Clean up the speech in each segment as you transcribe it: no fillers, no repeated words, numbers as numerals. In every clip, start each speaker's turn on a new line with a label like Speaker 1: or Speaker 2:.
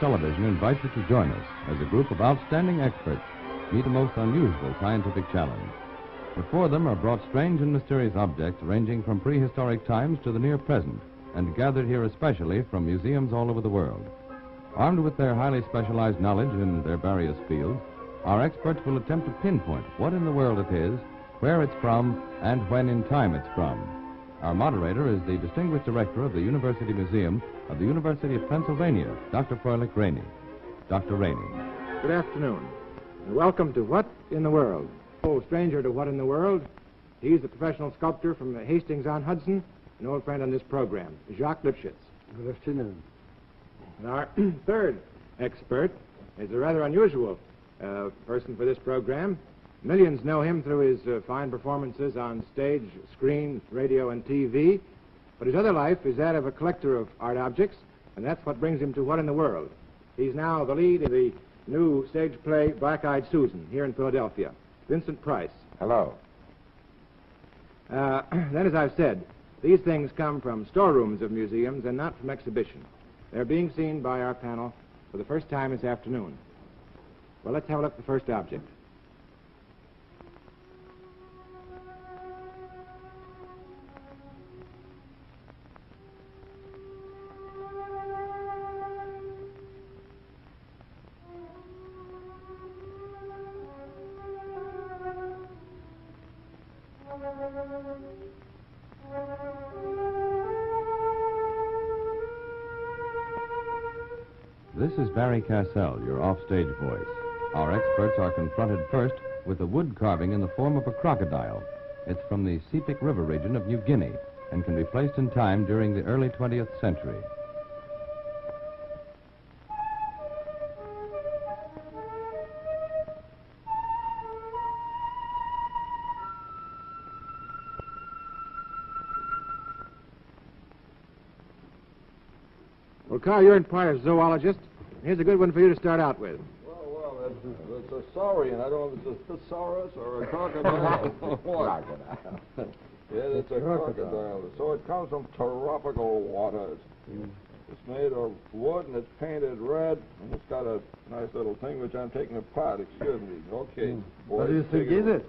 Speaker 1: Television invites you to join us as a group of outstanding experts meet a most unusual scientific challenge. Before them are brought strange and mysterious objects ranging from prehistoric times to the near present and gathered here especially from museums all over the world. Armed with their highly specialized knowledge in their various fields, our experts will attempt to pinpoint what in the world it is, where it's from, and when in time it's from. Our moderator is the distinguished director of the University Museum of the University of Pennsylvania, Dr. Froelich Rainey. Dr. Rainey.
Speaker 2: Good afternoon, and welcome to What in the World. No stranger to What in the World. He's a professional sculptor from Hastings-on-Hudson, an old friend on this program, Jacques Lipschitz.
Speaker 3: Good afternoon.
Speaker 2: And our third expert is a rather unusual person for this program. Millions know him through his fine performances on stage, screen, radio, and TV. But his other life is that of a collector of art objects, and that's what brings him to What in the World. He's now the lead in the new stage play Black-Eyed Susan here in Philadelphia. Vincent Price.
Speaker 4: Hello.
Speaker 2: Then, as I've said, these things come from storerooms of museums and not from exhibition. They're being seen by our panel for the first time this afternoon. Well, let's have a look at the first object.
Speaker 1: This is Barry Cassell, your offstage voice. Our experts are confronted first with a wood carving in the form of a crocodile. It's from the Sepik River region of New Guinea and can be placed in time during the early 20th century.
Speaker 2: Well, Carl, you're in part a zoologist. Here's a good one for you to start out with.
Speaker 5: Well, it's a saurian. I don't know if it's a thesaurus or a crocodile.
Speaker 4: Crocodile.
Speaker 5: Yeah, it's a crocodile. So it comes from tropical waters. It's made of wood and it's painted red, and it's got a nice little thing which I'm taking apart. Excuse me. Okay.
Speaker 3: What do you think is it?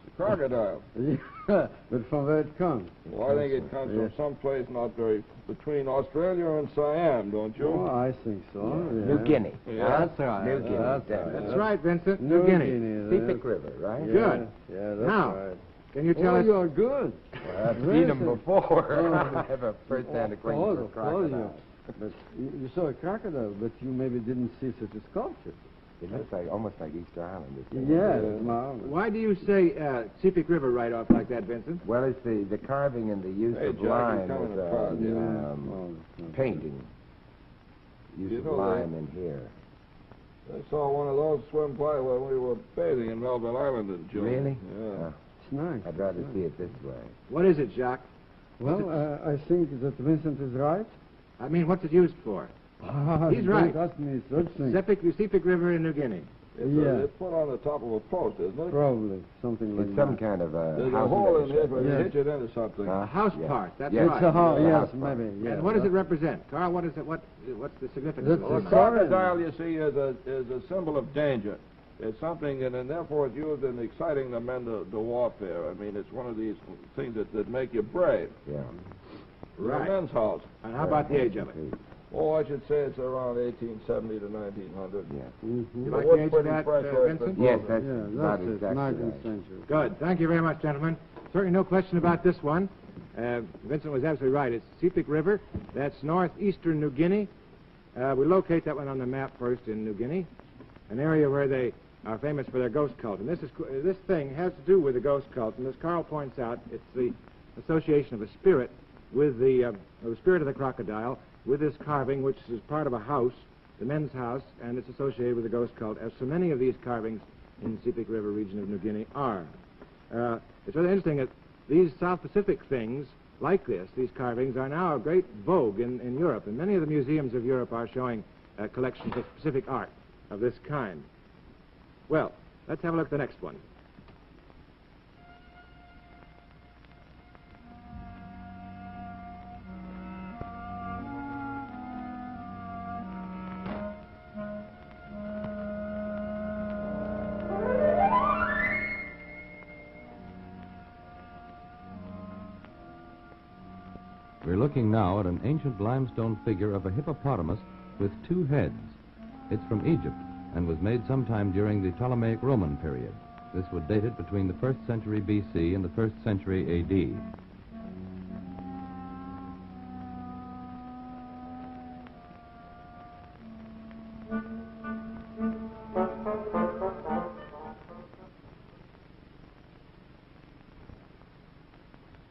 Speaker 5: It's a crocodile.
Speaker 3: Yeah, but from where it comes?
Speaker 5: Well, I think it comes from someplace not very between Australia and Siam, don't you?
Speaker 3: Oh, I think so. Yeah.
Speaker 4: New Guinea.
Speaker 5: Yeah.
Speaker 4: That's right. New Guinea.
Speaker 2: That's right, Vincent. New Guinea.
Speaker 4: Sepik River, right?
Speaker 3: Yeah.
Speaker 2: Good.
Speaker 3: Yeah, that's
Speaker 2: Now,
Speaker 3: right.
Speaker 2: Can you tell us?
Speaker 3: You are good.
Speaker 4: Well, I've seen them before. I have a first-hand acquaintance with crocodiles.
Speaker 3: But you saw a crocodile, but you maybe didn't see such a sculpture.
Speaker 4: It looks like almost like Easter Island.
Speaker 3: Yeah.
Speaker 2: Why do you say Sepik River right off like that, Vincent?
Speaker 4: Well, it's the carving and the use of
Speaker 5: Jack,
Speaker 4: lime
Speaker 5: it's
Speaker 4: with
Speaker 5: coming
Speaker 4: painting. Use of lime in here.
Speaker 5: I saw one of those swim by when we were bathing in Melville Island in June.
Speaker 4: Really?
Speaker 5: Yeah.
Speaker 3: It's nice.
Speaker 4: I'd rather see it this way.
Speaker 2: What is it, Jacques?
Speaker 3: Well, I think that Vincent is right.
Speaker 2: I mean, what's it used for? He's right.
Speaker 3: Don't ask me such things.
Speaker 2: Sepik River in New Guinea.
Speaker 5: It's put on the top of a post, isn't it?
Speaker 3: Probably, something like
Speaker 4: It's
Speaker 3: that.
Speaker 4: some kind of a
Speaker 5: There's a
Speaker 4: house
Speaker 5: hole in
Speaker 4: measure.
Speaker 5: here where you
Speaker 3: Yes.
Speaker 5: hitch it into something.
Speaker 2: A house part, that's
Speaker 4: Yes.
Speaker 2: right.
Speaker 3: It's a house,
Speaker 4: Yeah.
Speaker 3: yes, maybe. Yeah.
Speaker 2: And what does it represent? Carl, what is it? What's the significance
Speaker 3: That's
Speaker 2: of
Speaker 5: Well,
Speaker 2: it?
Speaker 5: a crocodile, you see, is a symbol of danger. It's something, and therefore it's used in exciting the men to warfare. I mean, it's one of these things that make you brave.
Speaker 4: Yeah.
Speaker 2: Right.
Speaker 5: It's a men's house.
Speaker 2: And how about the age of it?
Speaker 5: Oh, I should say it's around 1870 to 1900.
Speaker 4: Yeah.
Speaker 3: Mm-hmm.
Speaker 2: You
Speaker 5: The
Speaker 2: like the
Speaker 5: wood's
Speaker 2: age of
Speaker 5: pretty
Speaker 2: that,
Speaker 5: fresh,
Speaker 2: Vincent?
Speaker 4: Yes, that's
Speaker 3: Yeah,
Speaker 4: about
Speaker 3: that's it,
Speaker 4: exactly
Speaker 3: 19th
Speaker 4: right.
Speaker 3: century.
Speaker 2: Good. Thank you very much, gentlemen. Certainly no question about this one. Vincent was absolutely right. It's Sepik River. That's northeastern New Guinea. We locate that one on the map first in New Guinea, an area where they are famous for their ghost cult. And this thing has to do with the ghost cult. And as Carl points out, it's the association of a spirit with the spirit of the crocodile with this carving, which is part of a house, the men's house, and it's associated with the ghost cult, as so many of these carvings in the Sepik River region of New Guinea are. It's really interesting that these South Pacific things like this, these carvings, are now a great vogue in Europe, and many of the museums of Europe are showing collections of specific art of this kind. Well, let's have a look at the next one.
Speaker 1: We're looking now at an ancient limestone figure of a hippopotamus with two heads. It's from Egypt and was made sometime during the Ptolemaic Roman period. This would date it between the 1st century B.C. and the 1st century A.D.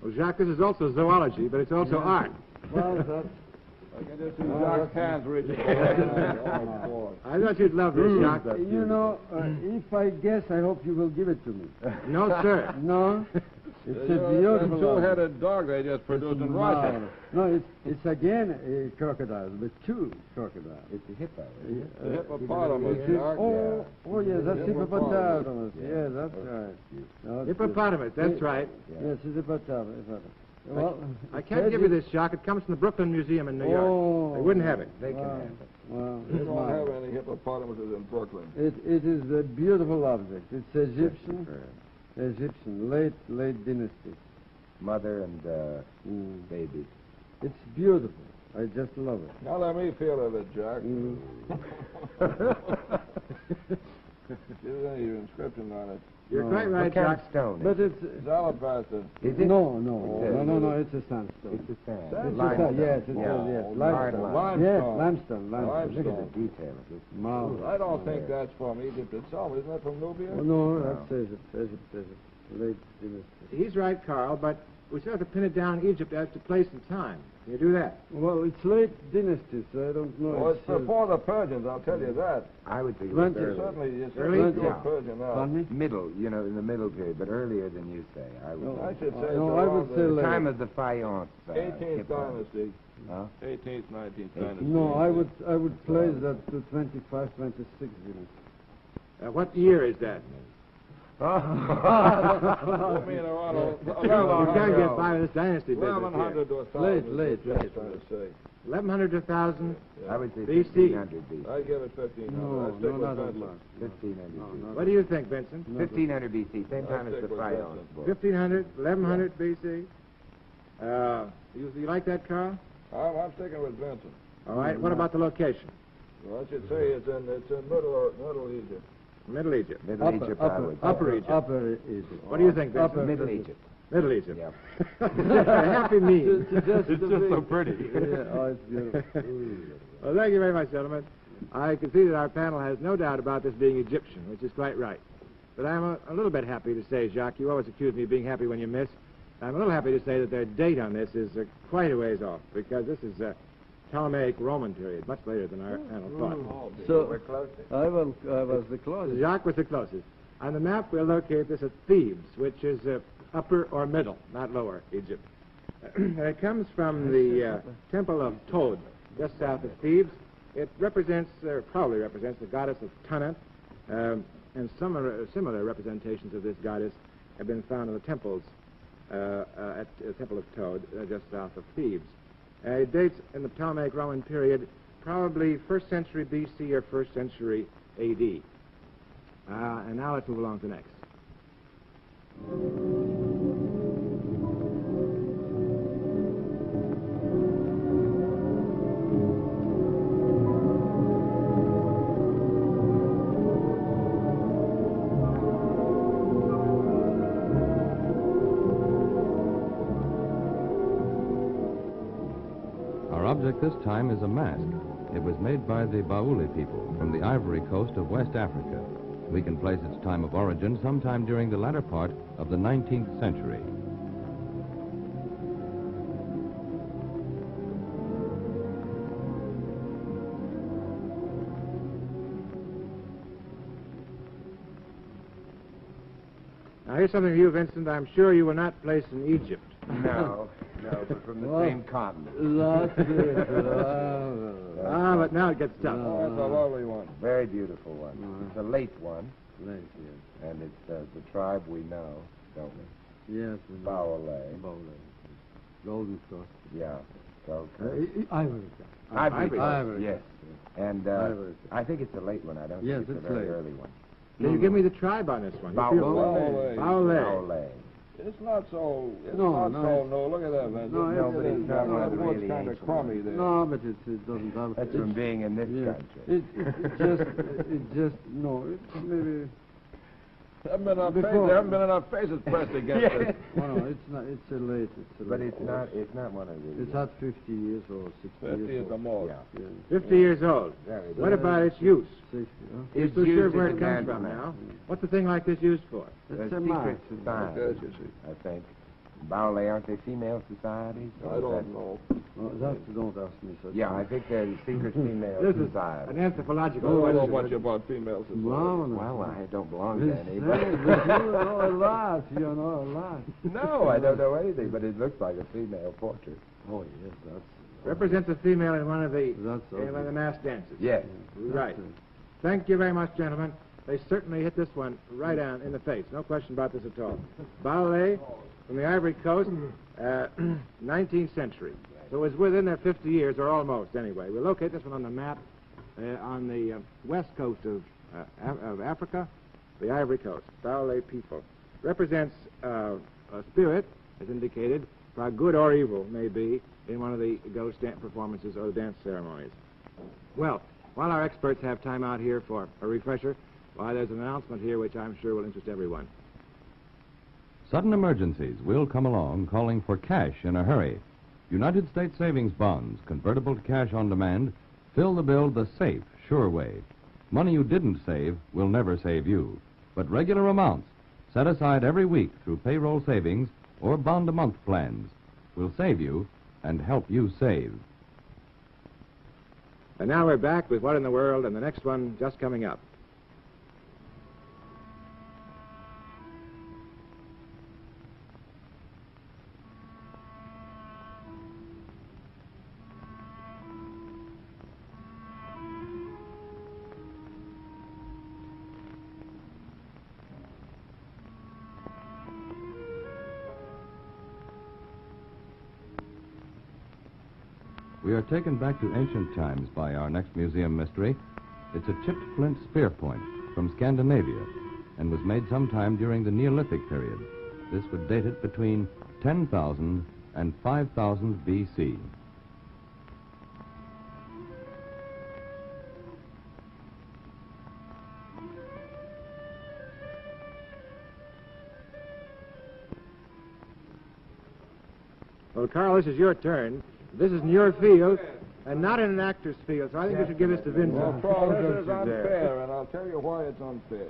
Speaker 2: Well, Jacques, this is also zoology, but it's also art.
Speaker 3: Well, that's...
Speaker 5: I can just see Jacques' hands reaching.
Speaker 2: I thought you'd love this, Jacques.
Speaker 3: You know, if I guess, I hope you will give it to me.
Speaker 2: No, sir.
Speaker 3: No? It's a
Speaker 5: That
Speaker 3: beautiful...
Speaker 5: two-headed dog they just produced in Russia.
Speaker 3: No, it's again a crocodile, but two crocodiles.
Speaker 4: It's a hippo.
Speaker 5: The hippopotamus. Jacques.
Speaker 3: Oh, yes, that's hippopotamus. Yes, that's right. No, it's
Speaker 2: Hippopotamus, that's right.
Speaker 3: Yes, it's hippopotamus. Well,
Speaker 2: I can't give you this, Jacques. It comes from the Brooklyn Museum in New York.
Speaker 3: Oh.
Speaker 2: They wouldn't have it.
Speaker 4: They can have it.
Speaker 3: Well,
Speaker 5: We
Speaker 3: it's
Speaker 5: don't have
Speaker 3: mine.
Speaker 5: any hippopotamuses in Brooklyn.
Speaker 3: It is a beautiful object. It's Egyptian, late dynasty.
Speaker 4: Mother and baby.
Speaker 3: It's beautiful. I just love it.
Speaker 5: Now let me feel of it, Jack. There's any inscription on it.
Speaker 2: You're quite right,
Speaker 4: What kind
Speaker 2: Jacques.
Speaker 4: of stone?
Speaker 3: But it's...
Speaker 5: It's alabaster.
Speaker 4: Is it?
Speaker 3: No, it's a sandstone.
Speaker 4: It's a sand.
Speaker 3: It's a
Speaker 4: Limestone.
Speaker 3: sand, yes, it
Speaker 4: Yeah.
Speaker 3: is, yes.
Speaker 4: Hard
Speaker 3: Limestone.
Speaker 4: limestone.
Speaker 3: Yes,
Speaker 5: Limestone.
Speaker 3: limestone.
Speaker 4: Look at
Speaker 5: Limestone.
Speaker 4: the detail of this.
Speaker 3: Marvelous.
Speaker 5: I don't think that's from Egypt itself. Isn't that from Nubia?
Speaker 3: Oh, no, that's Egypt. Late dynasty.
Speaker 2: He's right, Carl, but we still have to pin it down Egypt as to place and time. Can you do that?
Speaker 3: Well, it's late dynasty, so I don't know.
Speaker 5: Well, it's before the Persians, I'll tell you that.
Speaker 4: I would think it
Speaker 3: Twenty-
Speaker 4: was early.
Speaker 5: Certainly,
Speaker 2: Early?
Speaker 5: it's
Speaker 4: Yeah.
Speaker 5: Persian now.
Speaker 3: Pardon me?
Speaker 4: Middle, in the middle period, but earlier than you say. I would.
Speaker 3: No,
Speaker 5: I should say
Speaker 3: no,
Speaker 5: it's
Speaker 3: I would
Speaker 5: around
Speaker 3: say
Speaker 5: the
Speaker 3: late.
Speaker 4: Time of the Fayence.
Speaker 5: 18th
Speaker 4: hippo.
Speaker 5: dynasty.
Speaker 4: Huh?
Speaker 5: 18th, 19th dynasty.
Speaker 3: No, I would place that to 25, 26 dynasty.
Speaker 2: What year is that?
Speaker 5: I mean, around
Speaker 2: You can't get by with this dynasty business here.
Speaker 5: 1100 to 1,000.
Speaker 3: Late,
Speaker 5: is what I'm trying to say.
Speaker 2: 1100 to 1000.
Speaker 4: I would say
Speaker 2: BC.
Speaker 4: 1500 BC.
Speaker 5: I give it 1500.
Speaker 3: No,
Speaker 5: I stick with
Speaker 3: not that
Speaker 5: Vincent.
Speaker 3: much.
Speaker 4: 1500 BC.
Speaker 2: What do you think, Vincent?
Speaker 4: 1500 BC, same time as
Speaker 5: stick
Speaker 4: the
Speaker 5: with
Speaker 4: Fayence
Speaker 5: Vincent.
Speaker 4: book.
Speaker 2: 1500, 1100 BC. You like that, Carl?
Speaker 5: I'm sticking with Vincent.
Speaker 2: All right. What about the location?
Speaker 5: Well, I should say it's in Middle Egypt.
Speaker 2: Middle Egypt.
Speaker 4: Middle Egypt, I would.
Speaker 2: Upper Egypt.
Speaker 3: Upper Egypt.
Speaker 2: What do you think, Vincent?
Speaker 3: Upper
Speaker 4: Middle Egypt.
Speaker 2: Middle Egypt.
Speaker 4: Yeah.
Speaker 2: Happy me.
Speaker 3: It's just so
Speaker 2: pretty.
Speaker 3: Yeah, oh, it's beautiful.
Speaker 2: Well, thank you very much, gentlemen. I can see that our panel has no doubt about this being Egyptian, which is quite right. But I'm a little bit happy to say, Jacques, you always accuse me of being happy when you miss. I'm a little happy to say that their date on this is quite a ways off, because this is Ptolemaic Roman period, much later than our panel thought.
Speaker 3: So,
Speaker 4: We're close.
Speaker 3: I was the closest.
Speaker 2: Jacques was the closest. On the map, we'll locate this at Thebes, which is upper or middle, not lower, Egypt. It comes from the temple of Tod, just south of Thebes. It represents, or probably represents, the goddess of Tanit, And similar representations of this goddess have been found in the temples at the Temple of Tod, just south of Thebes. It dates in the Ptolemaic Roman period, probably 1st century BC or 1st century AD. And now let's move along to the next.
Speaker 1: Our object this time is a mask. It was made by the Bauli people from the Ivory Coast of West Africa. We can place its time of origin sometime during the latter part of the 19th century.
Speaker 2: Now, here's something for you, Vincent. I'm sure you were not placed in Egypt.
Speaker 4: No, but from the same continent.
Speaker 3: That's it.
Speaker 2: But now it gets tough.
Speaker 5: Oh, that's a lovely one.
Speaker 4: Very beautiful one. It's a late one,
Speaker 3: Late, yes.
Speaker 4: and it's the tribe we know, don't we?
Speaker 3: Yes.
Speaker 4: Baole.
Speaker 3: Baule. Golden Coast.
Speaker 4: Yeah. So,
Speaker 3: Ivory.
Speaker 4: Ivory Coast,
Speaker 3: Ivory
Speaker 4: yes.
Speaker 3: Coast,
Speaker 4: And
Speaker 3: Ivory Coast.
Speaker 4: I think it's a late one. I don't
Speaker 3: Yes,
Speaker 4: think it's
Speaker 3: it's
Speaker 4: a very
Speaker 3: late.
Speaker 4: early one.
Speaker 2: Can you give me the tribe on this one? You feel-
Speaker 5: Baule.
Speaker 2: Baule.
Speaker 5: It's not so. It's
Speaker 3: No,
Speaker 5: not
Speaker 3: no,
Speaker 5: so.
Speaker 3: it's-
Speaker 5: No, look at that, Vincent.
Speaker 3: No,
Speaker 4: No, but it's not one of the
Speaker 5: That wood's
Speaker 4: really
Speaker 5: kind of
Speaker 4: ancient
Speaker 5: crummy
Speaker 4: ones.
Speaker 5: there.
Speaker 3: No, but it doesn't have.
Speaker 4: That's from being in this
Speaker 3: Yeah.
Speaker 4: country.
Speaker 3: It just no. It's maybe.
Speaker 5: There
Speaker 3: Before-
Speaker 5: haven't been enough faces pressed against it.
Speaker 3: No, it's not. It's a late.
Speaker 4: But it's not one of the...
Speaker 3: It's at 50 years or 60
Speaker 5: 50
Speaker 3: years
Speaker 5: is the
Speaker 3: old.
Speaker 5: most.
Speaker 4: Yeah.
Speaker 3: Yeah.
Speaker 2: 50 years old.
Speaker 4: Very
Speaker 2: What
Speaker 4: good.
Speaker 2: about its use?
Speaker 3: 60. Huh?
Speaker 4: It's
Speaker 2: You're so sure
Speaker 4: used
Speaker 2: of where
Speaker 4: as
Speaker 2: it
Speaker 4: a
Speaker 2: comes from
Speaker 4: landmark.
Speaker 2: now. What's a thing like this used for?
Speaker 4: A
Speaker 3: It's a
Speaker 4: secret
Speaker 3: mask.
Speaker 4: society,
Speaker 5: Okay, you see.
Speaker 4: I think. Baule, aren't they female societies?
Speaker 5: I don't know.
Speaker 3: No, don't ask me such.
Speaker 4: Yeah, I think they're secret female
Speaker 2: This is
Speaker 4: society.
Speaker 2: an anthropological
Speaker 5: I don't know
Speaker 2: question.
Speaker 5: much about female society.
Speaker 4: Well, I don't belong to
Speaker 3: This
Speaker 4: any.
Speaker 3: but you know a lot. You know a lot.
Speaker 4: No, I don't know anything, but it looks like a female portrait.
Speaker 3: Oh yes, that's.
Speaker 2: Represents a female in one of the
Speaker 3: That's
Speaker 2: in one of the mass dances.
Speaker 4: Yes.
Speaker 2: Right. Thank you very much, gentlemen. They certainly hit this one right on in the face. No question about this at all. Baule from the Ivory Coast, 19th century. So it's within their 50 years, or almost anyway. We'll locate this one on the map on the west coast of Africa, the Ivory Coast. Baule people. Represents a spirit, as indicated, for good or evil, may be, in one of the ghost dance performances or the dance ceremonies. Well, while our experts have time out here for a refresher, why, there's an announcement here which I'm sure will interest everyone.
Speaker 1: Sudden emergencies will come along calling for cash in a hurry. United States savings bonds, convertible to cash on demand, fill the bill the safe, sure way. Money you didn't save will never save you. But regular amounts, set aside every week through payroll savings or bond-a-month plans, will save you and help you save.
Speaker 2: And now we're back with What in the World, and the next one just coming up.
Speaker 1: We are taken back to ancient times by our next museum mystery. It's a chipped flint spear point from Scandinavia and was made sometime during the Neolithic period. This would date it between 10,000 and 5,000 BC.
Speaker 2: Well, Carl, this is your turn. This is in your field, and not in an actor's field, so I think we should give this to
Speaker 5: Well,
Speaker 2: Vincent.
Speaker 5: Paul, this is unfair, and I'll tell you why it's unfair.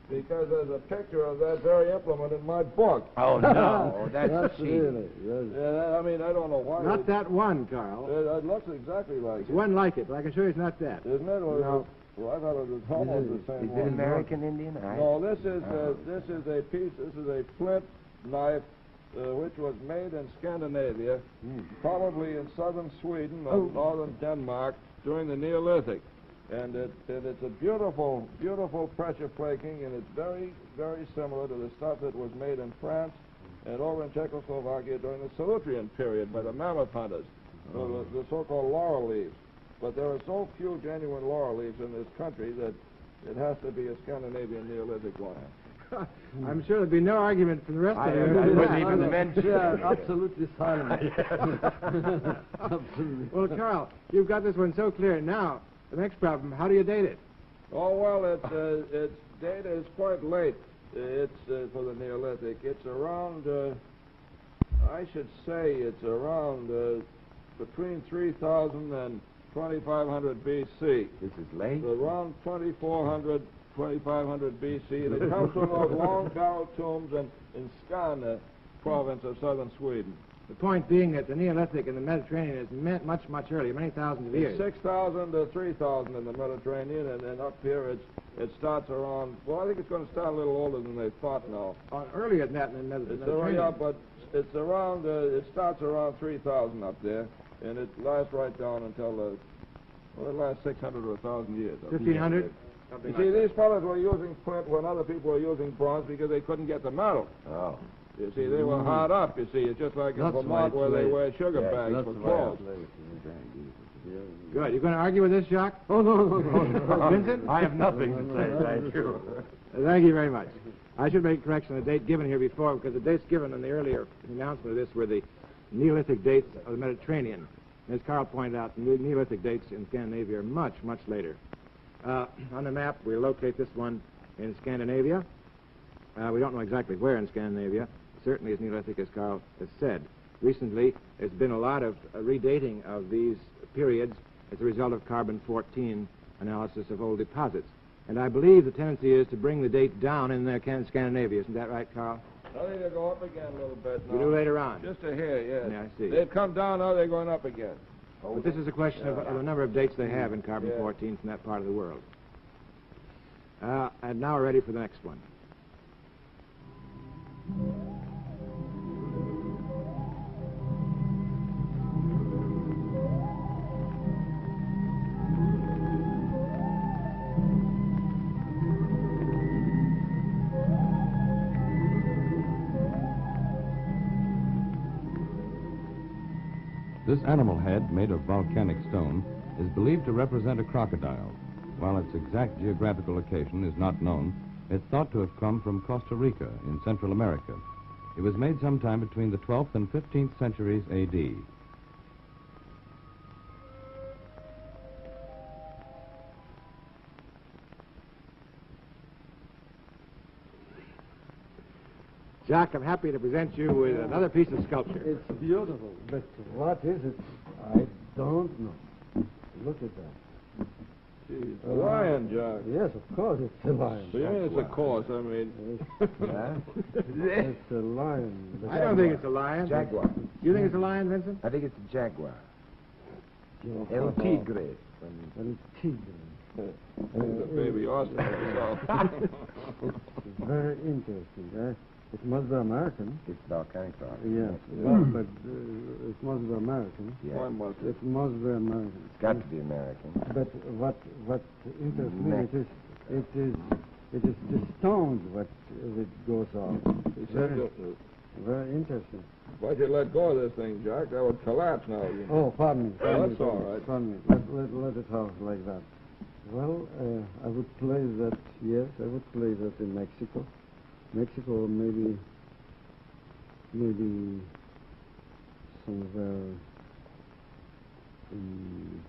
Speaker 5: Because there's a picture of that very implement in my book.
Speaker 4: Oh, no, that's cheap.
Speaker 3: really. Yes.
Speaker 5: Yeah, I mean, I don't know why.
Speaker 2: Not that one, Carl.
Speaker 5: It looks exactly like
Speaker 2: It's
Speaker 5: it.
Speaker 2: one like it, but I can show you it's not that.
Speaker 5: Isn't it?
Speaker 2: No.
Speaker 5: Well, I thought it was almost the same
Speaker 4: Is
Speaker 5: one.
Speaker 4: it American Indian?
Speaker 5: No, this is a piece. This is a flint knife, which was made in Scandinavia, probably in southern Sweden or northern Denmark during the Neolithic. And it's a beautiful, beautiful pressure flaking, and it's very, very similar to the stuff that was made in France and over in Czechoslovakia during the Solutrean period by the mammoth hunters, the so-called laurel leaves. But there are so few genuine laurel leaves in this country that it has to be a Scandinavian Neolithic one.
Speaker 2: I'm sure there'd be no argument from the rest of you.
Speaker 4: I wouldn't even mention.
Speaker 3: Yeah, absolutely silent. Absolutely.
Speaker 2: Well, Carl, you've got this one so clear. Now, the next problem, how do you date it?
Speaker 5: Oh, well, its data is quite late. It's for the Neolithic. It's around, I should say it's around between 3,000 and 2,500 B.C.
Speaker 4: This is late?
Speaker 5: Around 2,400, 2,500 B.C. And it comes from those long barrel tombs in Skåne province of southern Sweden.
Speaker 2: The point being that the Neolithic in the Mediterranean is much, much earlier, many thousands of years.
Speaker 5: 6,000 to 3,000 in the Mediterranean, and then up here it starts around, well, I think it's going to start a little older than they thought now.
Speaker 2: Earlier than that in the Mediterranean.
Speaker 5: Yeah, but it's around, it starts around 3,000 up there, and it lasts right down until, it lasts 600 or 1,000 years.
Speaker 2: 1,500?
Speaker 5: You see, these fellows were using flint when other people were using bronze because they couldn't get the metal.
Speaker 4: Oh.
Speaker 5: You see, they were hard up, you see. It's just like in Vermont where they wear sugar bags for clothes.
Speaker 2: Good. You going to argue with this, Jacques?
Speaker 3: Oh, no.
Speaker 2: Vincent?
Speaker 4: I have nothing to say, thank you.
Speaker 2: Thank you very much. I should make a correction on the date given here before, because the dates given in the earlier announcement of this were the Neolithic dates of the Mediterranean. As Carl pointed out, the Neolithic dates in Scandinavia are much, much later. On the map, we locate this one in Scandinavia. We don't know exactly where in Scandinavia. Certainly is Neolithic, as Carl has said. Recently, there's been a lot of redating of these periods as a result of carbon-14 analysis of old deposits. And I believe the tendency is to bring the date down in Scandinavia. Isn't that right, Carl?
Speaker 5: I think they'll go up again a little bit now.
Speaker 2: We do later on.
Speaker 5: Just a hair, yes.
Speaker 2: Yeah, I see.
Speaker 5: They've come down, now they're going up again.
Speaker 2: But this is a question of the number of dates they have in carbon-14 from that part of the world. And now we're ready for the next one.
Speaker 1: This animal head, made of volcanic stone, is believed to represent a crocodile. While its exact geographical location is not known, it's thought to have come from Costa Rica in Central America. It was made sometime between the 12th and 15th centuries A.D.
Speaker 2: Jacques, I'm happy to present you with another piece of sculpture.
Speaker 3: It's beautiful, but what is it? I don't know. Look at that.
Speaker 5: Gee, it's a lion, Jack.
Speaker 3: Yes, of course it's a lion.
Speaker 5: So you mean it's a course, I mean.
Speaker 3: It's a lion.
Speaker 2: I don't think it's a lion.
Speaker 4: Jaguar.
Speaker 2: You think it's a lion, Vincent?
Speaker 4: I think it's a jaguar.
Speaker 3: El
Speaker 4: El Tigre.
Speaker 3: El Tigre.
Speaker 5: It's a baby ostrich.
Speaker 3: It's very interesting. It must be American.
Speaker 4: It's volcanic rock.
Speaker 3: Yes, but it must be American.
Speaker 4: Yeah.
Speaker 5: Why must it?
Speaker 3: It must be American.
Speaker 4: It's got to be American.
Speaker 3: But what interests me it is the stones what goes off. It's very interesting.
Speaker 5: Why'd you let go of this thing, Jack? That would collapse now. You know.
Speaker 3: Oh, pardon me.
Speaker 5: That's all right.
Speaker 3: Pardon me. Let it off like that. Well, I would place that. Yes, I would place that in Mexico. Mexico, maybe somewhere in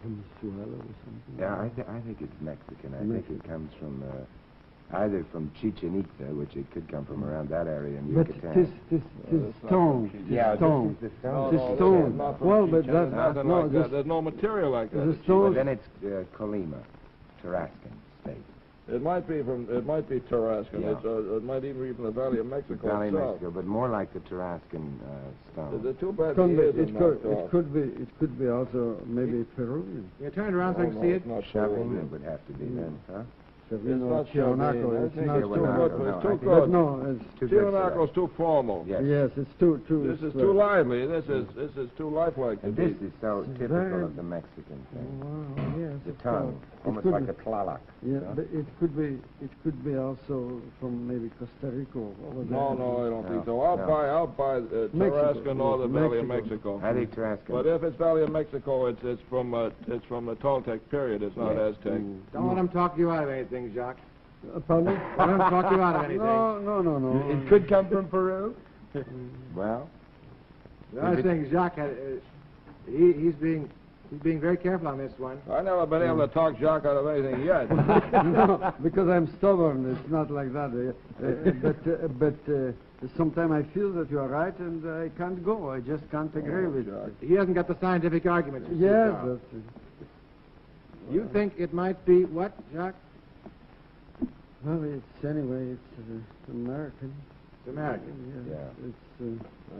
Speaker 3: Venezuela or something.
Speaker 4: Yeah, I think it's Mexican. I think it comes from either from Chichen Itza, which it could come from around that area in
Speaker 3: But
Speaker 4: Yucatan.
Speaker 3: this stone,
Speaker 4: Yeah,
Speaker 3: stone,
Speaker 4: this is the stone.
Speaker 3: this stone. Well, but that's
Speaker 5: Nothing
Speaker 3: no,
Speaker 5: like that. There's no material like that.
Speaker 3: the
Speaker 4: But
Speaker 3: stone.
Speaker 4: then it's Colima, Tarascan state.
Speaker 5: It might be Tarascan.
Speaker 4: Yeah.
Speaker 5: It might even be from the Valley of Mexico
Speaker 4: Valley of
Speaker 5: itself.
Speaker 4: Mexico, but more like the Tarascan stone.
Speaker 5: They're too bad
Speaker 3: Could
Speaker 5: the
Speaker 3: be,
Speaker 5: ears are
Speaker 3: it
Speaker 5: knocked
Speaker 3: could,
Speaker 5: off.
Speaker 3: it could be also maybe Peruvian.
Speaker 2: You turn it around so I can
Speaker 5: No,
Speaker 2: see
Speaker 5: it's
Speaker 2: it.
Speaker 5: not
Speaker 4: Shoving
Speaker 5: Peruvian.
Speaker 4: it would have to be then, huh?
Speaker 3: Savino,
Speaker 5: It's not
Speaker 3: Chionaco.
Speaker 5: Chavin. I
Speaker 3: It's
Speaker 5: think
Speaker 3: not
Speaker 5: it's too
Speaker 3: too
Speaker 5: good.
Speaker 4: No,
Speaker 5: It's
Speaker 4: I
Speaker 5: too
Speaker 4: think-
Speaker 3: But
Speaker 5: good.
Speaker 3: no, it's
Speaker 4: Too good for that.
Speaker 5: Chionaco's too formal.
Speaker 4: Yes.
Speaker 3: yes, it's too.
Speaker 5: This is too lively. This is too lifelike.
Speaker 4: And
Speaker 5: to
Speaker 4: this
Speaker 5: be.
Speaker 4: is so
Speaker 3: It's
Speaker 4: typical
Speaker 3: very-
Speaker 4: of the Mexican thing.
Speaker 3: Wow, yes.
Speaker 4: The
Speaker 3: of
Speaker 4: tongue,
Speaker 3: course.
Speaker 4: almost
Speaker 3: It could
Speaker 4: like
Speaker 3: be-
Speaker 4: a tlaloc.
Speaker 3: Yeah,
Speaker 4: Huh?
Speaker 3: but it could be also from maybe Costa Rica. What was
Speaker 5: No,
Speaker 3: that?
Speaker 5: no, I don't think
Speaker 4: No,
Speaker 5: so. I'll
Speaker 4: no.
Speaker 5: buy Tarascan or the Valley of Mexico.
Speaker 4: I think Tarascan.
Speaker 5: But if it's Valley of Mexico, it's from the Toltec period. It's not
Speaker 4: Yes.
Speaker 5: Aztec.
Speaker 2: Don't let him talk you out of anything, Jacques.
Speaker 3: Pardon me?
Speaker 2: Don't let him talk you out of anything.
Speaker 3: No.
Speaker 4: It could come from Peru. Well,
Speaker 2: The other thing, Jacques, he's being very careful on this one.
Speaker 5: I've never been able to talk Jacques out of anything yet.
Speaker 3: No, because I'm stubborn. It's not like that. But sometimes I feel that you are right, and I can't go. I just can't agree with you.
Speaker 5: Jacques.
Speaker 2: He hasn't got the scientific arguments. to suit
Speaker 3: Yes,
Speaker 2: Carl.
Speaker 3: that's
Speaker 2: You think it might be what, Jacques?
Speaker 3: well. It's anyway. It's American.
Speaker 2: It's American.
Speaker 4: Yeah.
Speaker 3: It's.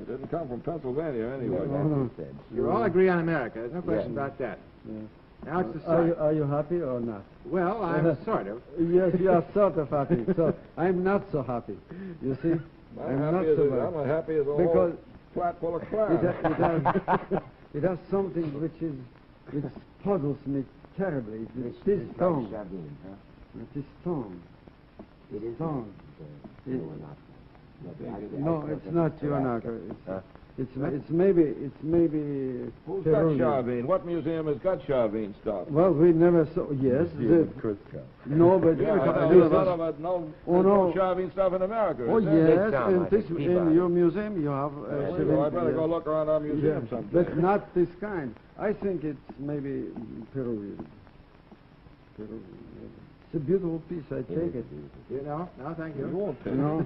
Speaker 5: It didn't come from Pennsylvania anyway.
Speaker 3: No, no.
Speaker 4: that's it.
Speaker 2: You all agree on America. There's no question
Speaker 4: Yeah.
Speaker 2: about that.
Speaker 3: Yeah.
Speaker 2: Now it's the
Speaker 3: Are you,
Speaker 2: site.
Speaker 3: are you happy or not?
Speaker 2: Well, I'm sort of.
Speaker 3: Yes, you are sort of happy. So I'm not so happy. You see,
Speaker 5: I'm
Speaker 3: not
Speaker 5: happy as
Speaker 3: so
Speaker 5: I'm
Speaker 3: happy.
Speaker 5: as happy as a
Speaker 3: Because
Speaker 5: whole flat full of
Speaker 3: It,
Speaker 5: clams.
Speaker 3: it has something which puzzles me terribly. It's this tone.
Speaker 4: Chavin, huh?
Speaker 3: It is tone.
Speaker 4: It is
Speaker 3: Tone.
Speaker 4: No,
Speaker 3: It-
Speaker 4: not.
Speaker 3: No, it's not Chionaco.
Speaker 4: Huh?
Speaker 3: It's maybe
Speaker 5: Who's got
Speaker 3: Peruvian.
Speaker 5: Chavin? What museum has got Chavin stuff?
Speaker 3: Well, we never saw. Yes,
Speaker 4: Cusco.
Speaker 3: no, but
Speaker 5: Yeah,
Speaker 3: but
Speaker 5: I
Speaker 3: this
Speaker 5: know
Speaker 3: is-
Speaker 5: none of it. No,
Speaker 3: Oh,
Speaker 5: there's no
Speaker 3: no.
Speaker 5: Chavin stuff in America.
Speaker 3: Oh
Speaker 5: is there?
Speaker 3: yes,
Speaker 4: Down,
Speaker 3: in
Speaker 4: I
Speaker 3: this
Speaker 4: think,
Speaker 3: in
Speaker 4: Peabody.
Speaker 3: your museum you have.
Speaker 5: Well, I better go look around our museum sometime.
Speaker 3: But not this kind. I think it's maybe Peruvian. Peruvian. It's a beautiful piece. I take it.
Speaker 2: You know? No, thank
Speaker 5: You
Speaker 2: you.
Speaker 5: won't take
Speaker 3: No,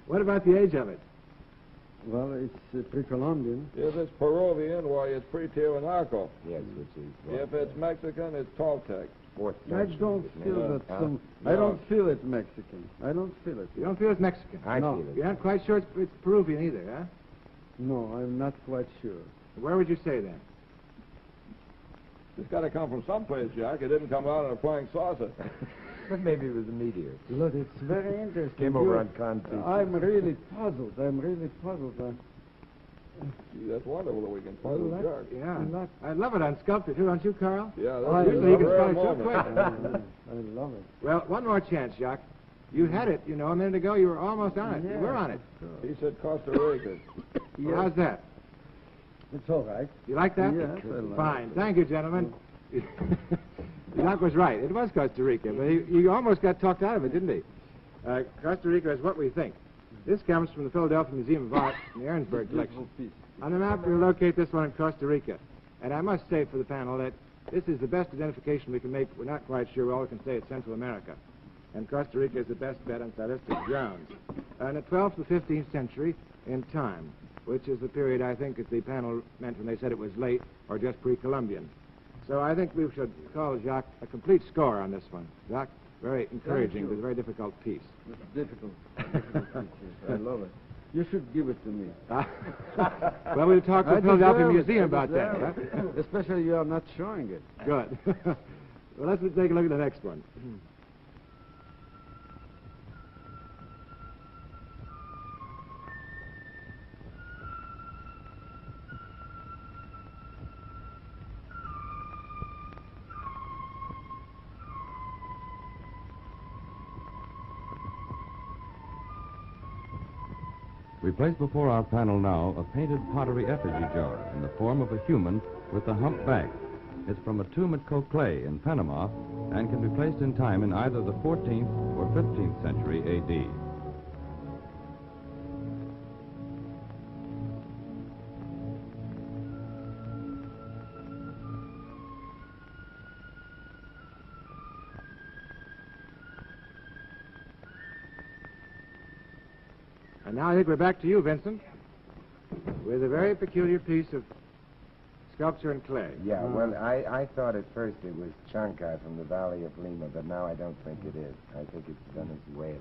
Speaker 2: What about the age of it?
Speaker 3: well, it's pre-Columbian.
Speaker 5: If it's Peruvian, why, it's pre-Tiwanaku.
Speaker 4: Yes, which is
Speaker 5: If it's Mexican, it's Toltec.
Speaker 4: fourth
Speaker 3: I
Speaker 4: century,
Speaker 3: don't
Speaker 4: isn't it?
Speaker 3: feel that
Speaker 4: Huh?
Speaker 3: some.
Speaker 5: No.
Speaker 3: I don't feel it Mexican. I don't feel it.
Speaker 2: You don't feel it's Mexican.
Speaker 4: I
Speaker 3: No.
Speaker 4: feel it.
Speaker 2: You're not quite sure it's Peruvian either, huh?
Speaker 3: No, I'm not quite sure.
Speaker 2: Where would you say then?
Speaker 5: It's got to come from someplace, Jack. It didn't come out in a flying saucer.
Speaker 4: But maybe it was a meteor.
Speaker 3: Look, it's very interesting.
Speaker 4: Came over
Speaker 3: You-
Speaker 4: on concrete.
Speaker 3: I'm really puzzled.
Speaker 5: Gee, that's wonderful that we can puzzle
Speaker 3: Well,
Speaker 5: Jack.
Speaker 2: Yeah.
Speaker 3: Not-
Speaker 2: I love it on sculpture, too, don't you, Carl?
Speaker 5: Yeah,
Speaker 3: I-
Speaker 5: that's
Speaker 2: Usually you
Speaker 5: a
Speaker 2: can
Speaker 5: rare
Speaker 2: spell it too
Speaker 5: moment.
Speaker 2: quick.
Speaker 3: I love it.
Speaker 2: Well, one more chance, Jacques. You had it, you know, a minute ago. You were almost on it. You
Speaker 3: Yeah.
Speaker 2: were on it.
Speaker 5: He said Costa Rica.
Speaker 2: Well, how's that?
Speaker 3: It's all right.
Speaker 2: You like that?
Speaker 3: Yes, I like
Speaker 2: Fine. Thank you, gentlemen. Jacques was right. It was Costa Rica, but he almost got talked out of it, didn't he? Costa Rica is what we think. This comes from the Philadelphia Museum of Art in the Ehrenberg collection.
Speaker 3: Piece.
Speaker 2: On the map, we'll locate this one in Costa Rica. And I must say for the panel that this is the best identification we can make. We're not quite sure. All we can say it's Central America. And Costa Rica is the best bet on stylistic grounds. In the 12th to 15th century in time, which is the period I think that the panel meant when they said it was late or just pre-Columbian. So I think we should call Jacques a complete score on this one. Jacques, very encouraging, but a very difficult piece.
Speaker 3: It's difficult. I love it. You should give it to me.
Speaker 2: Well, we'll talk to
Speaker 3: I
Speaker 2: the Philadelphia
Speaker 3: deserve it.
Speaker 2: Museum
Speaker 3: I
Speaker 2: about that.
Speaker 3: deserve
Speaker 2: Huh?
Speaker 3: it. Especially you are not showing it.
Speaker 2: Good. Well, let's take a look at the next one.
Speaker 1: We place before our panel now a painted pottery effigy jar in the form of a human with a hump back. It's from a tomb at Coclé in Panama and can be placed in time in either the 14th or 15th century A.D.
Speaker 2: And now I think we're back to you, Vincent, with a very peculiar piece of sculpture in clay.
Speaker 4: Yeah, well, I thought at first it was Chancay from the Valley of Lima, but now I don't think it is. I think it's Venezuela.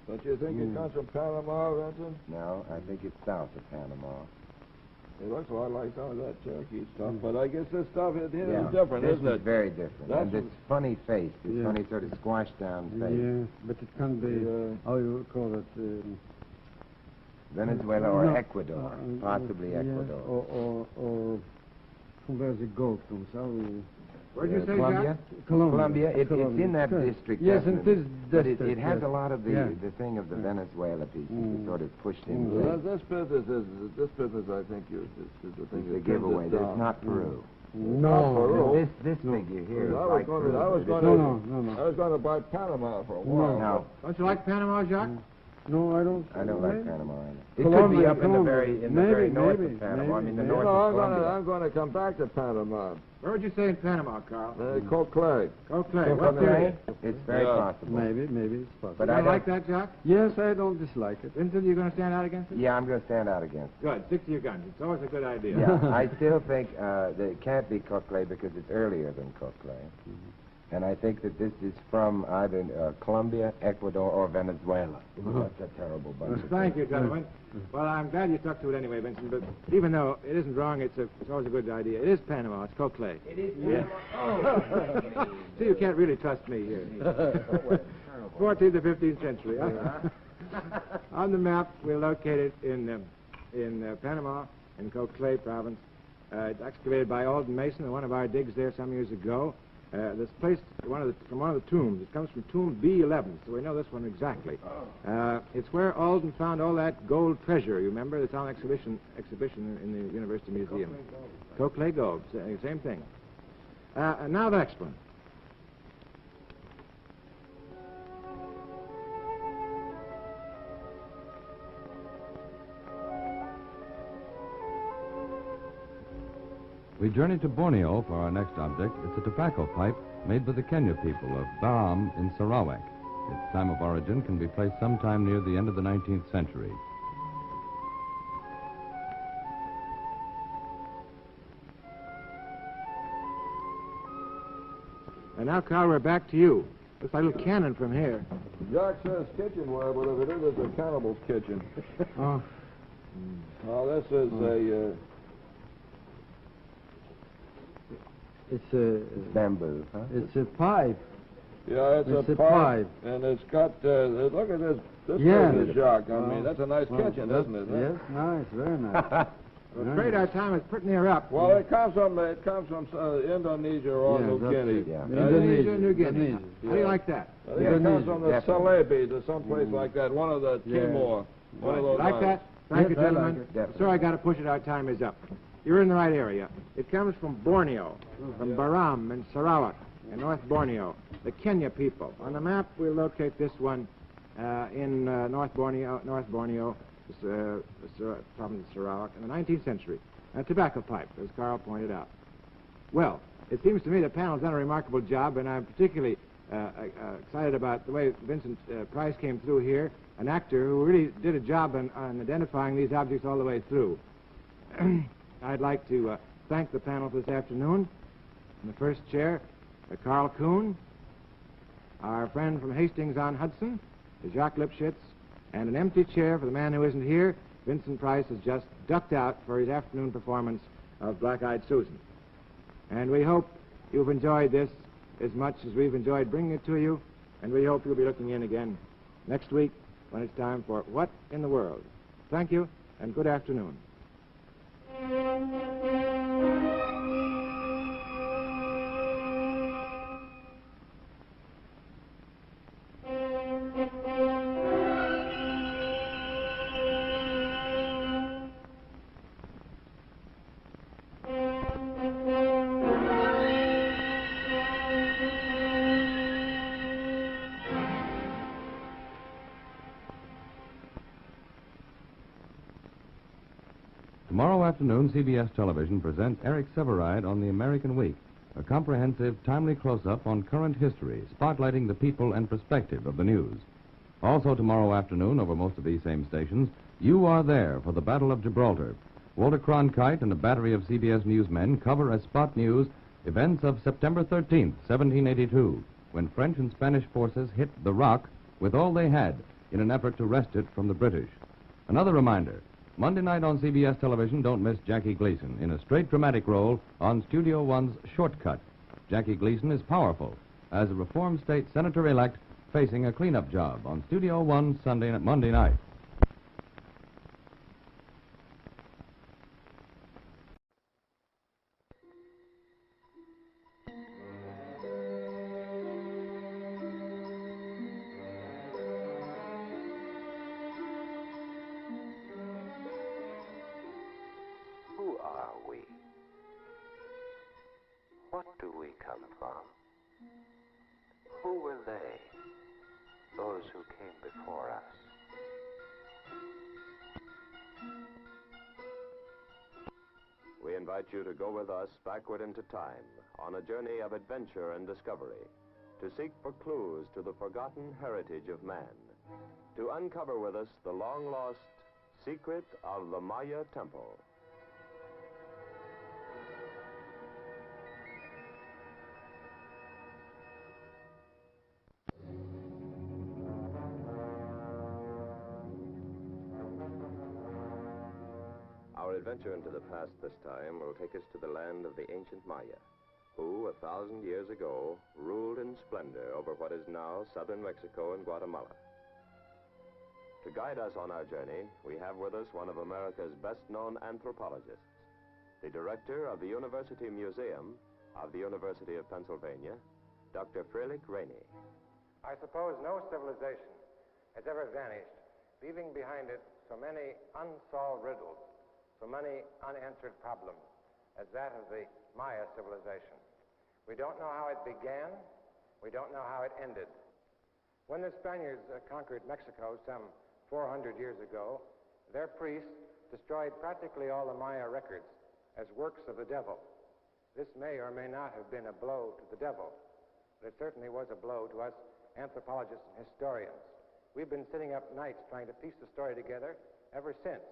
Speaker 5: Don't you think it comes from Panama, Vincent?
Speaker 4: No, I think it's south of Panama.
Speaker 5: It looks a lot like some of that Cherokee stuff, but I guess this stuff is different,
Speaker 4: this
Speaker 5: isn't it?
Speaker 4: is very different.
Speaker 5: That's
Speaker 4: and it's funny face, this funny sort of squashed down face.
Speaker 3: Yeah, but it can be, how you call it?
Speaker 4: Venezuela or
Speaker 3: no,
Speaker 4: Ecuador, possibly Ecuador.
Speaker 3: Or from where the gold comes.
Speaker 2: Where'd you say,
Speaker 4: Colombia?
Speaker 2: Jack?
Speaker 4: Colombia. It's in that district.
Speaker 3: Yes, and
Speaker 4: definitely.
Speaker 3: this
Speaker 4: But
Speaker 3: district.
Speaker 4: it has
Speaker 3: yes.
Speaker 4: a lot of the thing of the Venezuela pieces. It's sort of pushed in.
Speaker 5: Well, this business, I think, is the thing
Speaker 4: The
Speaker 5: that
Speaker 4: giveaway.
Speaker 5: tends us
Speaker 4: There's
Speaker 5: down.
Speaker 4: not Peru.
Speaker 3: No.
Speaker 5: Peru.
Speaker 4: This figure here is
Speaker 5: I was
Speaker 4: like
Speaker 5: going
Speaker 4: Peru.
Speaker 5: to, I was going
Speaker 3: No.
Speaker 5: to, I was going to buy Panama for a while.
Speaker 4: No,
Speaker 2: Don't you like Panama, Jacques?
Speaker 3: No, I don't.
Speaker 4: I don't like Panama either. It
Speaker 3: Colombia,
Speaker 4: could be up in the
Speaker 3: Colombia.
Speaker 4: very north
Speaker 3: Maybe,
Speaker 4: of Panama. I mean, the
Speaker 3: maybe.
Speaker 4: north
Speaker 5: No,
Speaker 4: of Colombia.
Speaker 5: I'm going to come back to Panama.
Speaker 2: Where would you say in Panama, Carl?
Speaker 5: Cold Clay.
Speaker 2: Go Clay.
Speaker 4: Cold
Speaker 2: What
Speaker 4: Clay?
Speaker 2: period?
Speaker 4: It's very
Speaker 5: Yeah.
Speaker 4: possible.
Speaker 3: Maybe it's possible.
Speaker 4: But
Speaker 2: You
Speaker 4: I
Speaker 2: don't
Speaker 4: don't
Speaker 2: like that, Jacques?
Speaker 3: Yes, I don't dislike it.
Speaker 2: Vincent, you going to stand out against it?
Speaker 4: Yeah, I'm going to stand out against it.
Speaker 2: Good. Stick to your guns. It's always a good idea.
Speaker 4: Yeah, I still think that it can't be Cocle because it's earlier than Cocle. And I think that this is from either Colombia, Ecuador, or Venezuela. That's a terrible bunch of
Speaker 2: Thank you,
Speaker 4: things.
Speaker 2: gentlemen. Well, I'm glad you stuck to it anyway, Vincent, but even though it isn't wrong, it's always a good idea. It is Panama. It's Cocle.
Speaker 4: It is
Speaker 2: Yeah. See, you can't really trust me here. 14th to 15th century. On the map, we're located in Panama, in Cocle province. It's excavated by Alden Mason in one of our digs there some years ago. This place, from one of the tombs. It comes from tomb B11, so we know this one exactly. It's where Alden found all that gold treasure. You remember? It's on exhibition in the University Museum. Cocle gold, same thing. And now the next one.
Speaker 1: We journey to Borneo for our next object. It's a tobacco pipe made by the Kenya people of Blom in Sarawak. Its time of origin can be placed sometime near the end of the 19th century.
Speaker 2: And now, Carl, we're back to you. Looks like a little cannon from here.
Speaker 5: Jack says kitchenware, but if it is, it's a cannibal's kitchen.
Speaker 3: Oh,
Speaker 5: Now, this is a...
Speaker 3: it's
Speaker 4: Bamboo, huh?
Speaker 3: a pipe.
Speaker 5: Yeah, it's a pipe. And it's got, look at this
Speaker 3: Yeah.
Speaker 5: business, Jacques. I mean, that's a nice kitchen, isn't it?
Speaker 3: Yes, nice, very nice.
Speaker 2: I'm afraid our time is pretty near up.
Speaker 5: Well, it comes from Indonesia or
Speaker 3: Yeah,
Speaker 5: New
Speaker 3: that's
Speaker 5: Guinea.
Speaker 3: it,
Speaker 4: yeah.
Speaker 2: Indonesia, New Guinea.
Speaker 3: Indonesia.
Speaker 2: How do you like that?
Speaker 5: I think
Speaker 4: Yeah.
Speaker 5: it comes from the
Speaker 4: Definitely.
Speaker 5: Celebi to someplace like that. One of the
Speaker 3: Yeah.
Speaker 5: Timor. One of those
Speaker 2: Like
Speaker 5: islands.
Speaker 2: that? Thank you,
Speaker 3: Yes, I like
Speaker 2: gentlemen.
Speaker 3: it.
Speaker 4: Definitely.
Speaker 2: Sorry, I got to push it. Our time is up. You're in the right area. It comes from Borneo, from Baram in Sarawak, in North Borneo. The Kenya people. On the map, we'll locate this one in North Borneo, province of Sarawak, in the 19th century. A tobacco pipe, as Carl pointed out. Well, it seems to me the panel's done a remarkable job, and I'm particularly excited about the way Vincent Price came through here, an actor who really did a job on identifying these objects all the way through. I'd like to thank the panel this afternoon. In the first chair, Carl Kuhn, our friend from Hastings-on-Hudson, Jacques Lipschitz, and an empty chair for the man who isn't here. Vincent Price has just ducked out for his afternoon performance of Black-Eyed Susan. And we hope you've enjoyed this as much as we've enjoyed bringing it to you, and we hope you'll be looking in again next week when it's time for What in the World. Thank you, and good afternoon.
Speaker 1: Tomorrow afternoon, CBS Television presents Eric Severide on the American Week, a comprehensive, timely close-up on current history, spotlighting the people and perspective of the news. Also tomorrow afternoon, over most of these same stations, You Are There for the Battle of Gibraltar. Walter Cronkite and a battery of CBS newsmen cover as spot news events of September 13th, 1782, when French and Spanish forces hit the Rock with all they had in an effort to wrest it from the British. Another reminder, Monday night on CBS television, don't miss Jackie Gleason in a straight dramatic role on Studio One's Shortcut. Jackie Gleason is powerful as a reformed state senator-elect facing a cleanup job on Studio One Monday night.
Speaker 6: Who are we? What do we come from? Who were they, those who came before us?
Speaker 7: We invite you to go with us backward into time on a journey of adventure and discovery, to seek for clues to the forgotten heritage of man, to uncover with us the long-lost secret of the Maya Temple. Our adventure into the past this time will take us to the land of the ancient Maya, who 1,000 years ago ruled in splendor over what is now southern Mexico and Guatemala. To guide us on our journey, we have with us one of America's best-known anthropologists, the director of the University Museum of the University of Pennsylvania, Dr. Frederick Rainey.
Speaker 2: I suppose no civilization has ever vanished, leaving behind it so many unsolved riddles, so many unanswered problems as that of the Maya civilization. We don't know how it began. We don't know how it ended. When the Spaniards conquered Mexico some 400 years ago, their priests destroyed practically all the Maya records as works of the devil. This may or may not have been a blow to the devil, but it certainly was a blow to us anthropologists and historians. We've been sitting up nights trying to piece the story together ever since.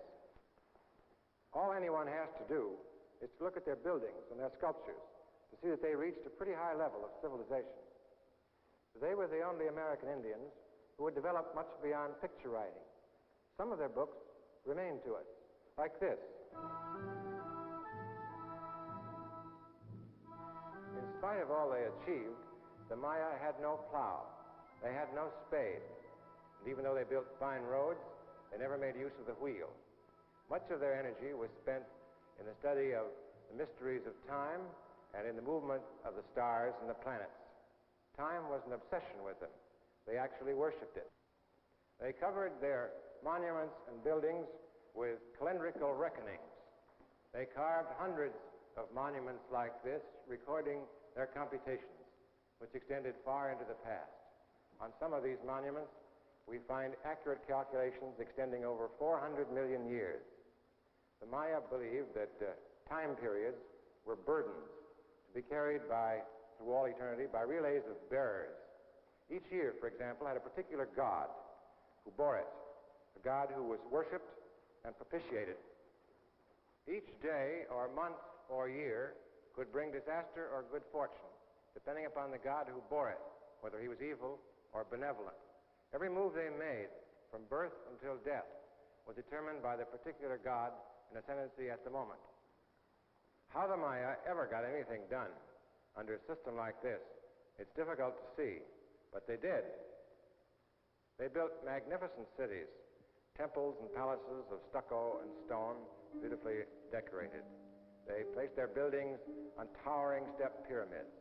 Speaker 2: All anyone has to do is to look at their buildings and their sculptures to see that they reached a pretty high level of civilization. They were the only American Indians who had developed much beyond picture writing. Some of their books remain to us, like this. In spite of all they achieved, the Maya had no plow. They had no spade. And even though they built fine roads, they never made use of the wheel. Much of their energy was spent in the study of the mysteries of time and in the movement of the stars and the planets. Time was an obsession with them. They actually worshipped it. They covered their monuments and buildings with calendrical reckonings. They carved hundreds of monuments like this, recording their computations, which extended far into the past. On some of these monuments, we find accurate calculations extending over 400 million years. The Maya believed that time periods were burdens to be carried through all eternity by relays of bearers. Each year, for example, had a particular god who bore it, a god who was worshipped and propitiated. Each day or month or year could bring disaster or good fortune, depending upon the god who bore it, whether he was evil or benevolent. Every move they made, from birth until death, was determined by the particular god in ascendancy at the moment. How the Maya ever got anything done under a system like this, it's difficult to see, but they did. They built magnificent cities, temples and palaces of stucco and stone, beautifully decorated. They placed their buildings on towering step pyramids.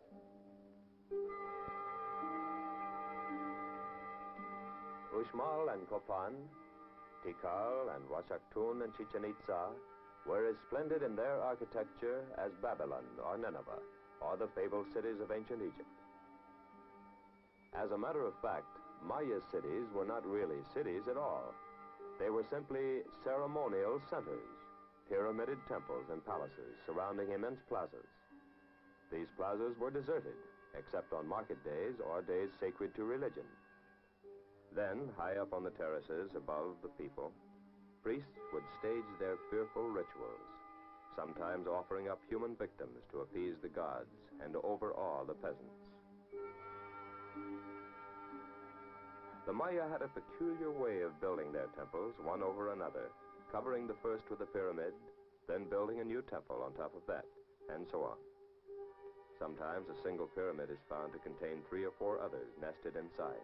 Speaker 7: Uxmal and Copan, Tikal and Huasactun and Chichen Itza were as splendid in their architecture as Babylon or Nineveh or the fabled cities of ancient Egypt. As a matter of fact, Maya cities were not really cities at all. They were simply ceremonial centers, pyramided temples and palaces surrounding immense plazas. These plazas were deserted, except on market days or days sacred to religion. Then, high up on the terraces above the people, priests would stage their fearful rituals, sometimes offering up human victims to appease the gods and to overawe the peasants. The Maya had a peculiar way of building their temples, one over another, covering the first with a pyramid, then building a new temple on top of that, and so on. Sometimes a single pyramid is found to contain 3 or 4 others nested inside.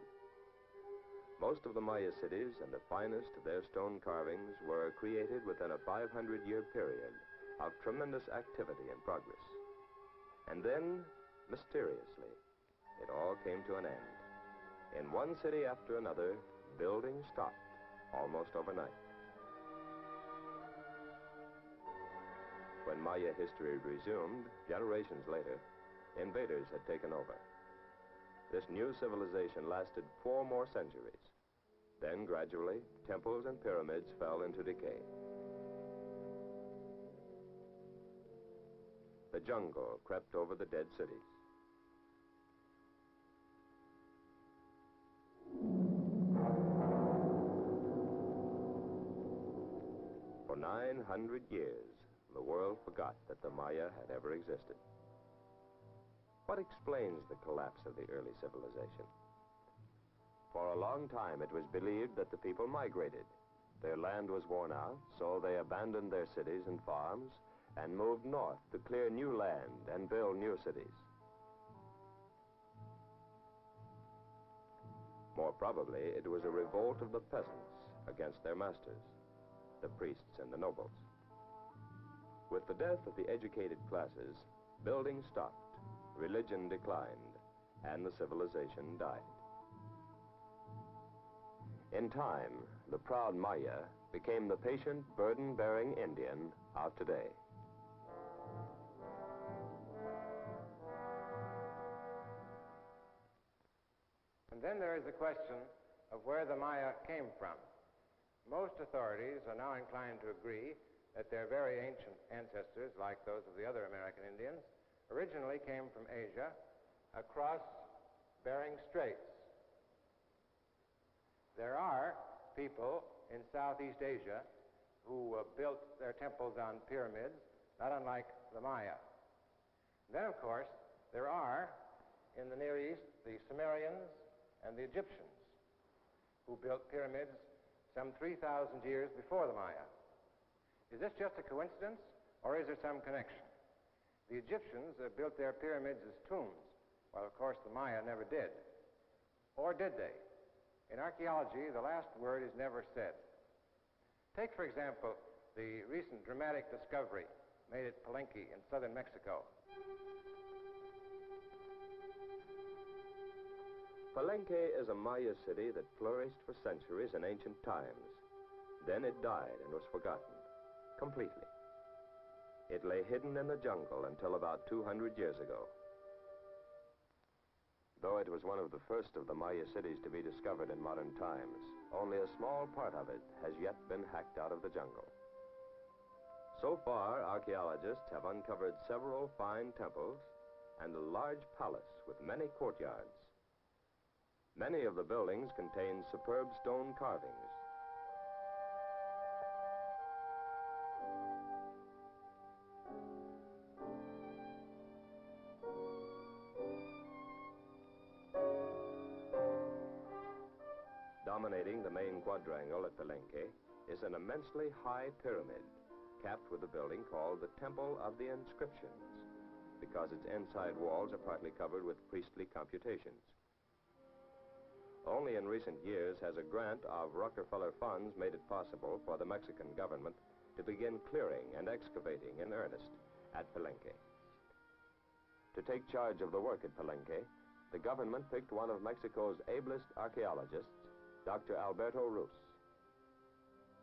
Speaker 7: Most of the Maya cities and the finest of their stone carvings were created within a 500-year period of tremendous activity and progress. And then, mysteriously, it all came to an end. In one city after another, building stopped almost overnight. When Maya history resumed, generations later, invaders had taken over. This new civilization lasted 4 more centuries. Then, gradually, temples and pyramids fell into decay. The jungle crept over the dead cities. For 900 years, the world forgot that the Maya had ever existed. What explains the collapse of the early civilization? For a long time, it was believed that the people migrated. Their land was worn out, so they abandoned their cities and farms and moved north to clear new land and build new cities. More probably, it was a revolt of the peasants against their masters, the priests and the nobles. With the death of the educated classes, building stopped, religion declined, and the civilization died. In time, the proud Maya became the patient, burden-bearing Indian of today.
Speaker 2: And then there is the question of where the Maya came from. Most authorities are now inclined to agree that their very ancient ancestors, like those of the other American Indians, originally came from Asia across Bering Straits. There are people in Southeast Asia who built their temples on pyramids, not unlike the Maya. Then, of course, there are, in the Near East, the Sumerians and the Egyptians, who built pyramids some 3,000 years before the Maya. Is this just a coincidence, or is there some connection? The Egyptians built their pyramids as tombs, while, of course, the Maya never did. Or did they? In archaeology, the last word is never said. Take, for example, the recent dramatic discovery made at Palenque in southern Mexico.
Speaker 7: Palenque is a Maya city that flourished for centuries in ancient times. Then it died and was forgotten, completely. It lay hidden in the jungle until about 200 years ago. Though it was one of the first of the Maya cities to be discovered in modern times, only a small part of it has yet been hacked out of the jungle. So far, archaeologists have uncovered several fine temples and a large palace with many courtyards. Many of the buildings contain superb stone carvings. Dominating the main quadrangle at Palenque is an immensely high pyramid, capped with a building called the Temple of the Inscriptions, because its inside walls are partly covered with priestly computations. Only in recent years has a grant of Rockefeller funds made it possible for the Mexican government to begin clearing and excavating in earnest at Palenque. To take charge of the work at Palenque, the government picked one of Mexico's ablest archaeologists, Dr. Alberto Ruz.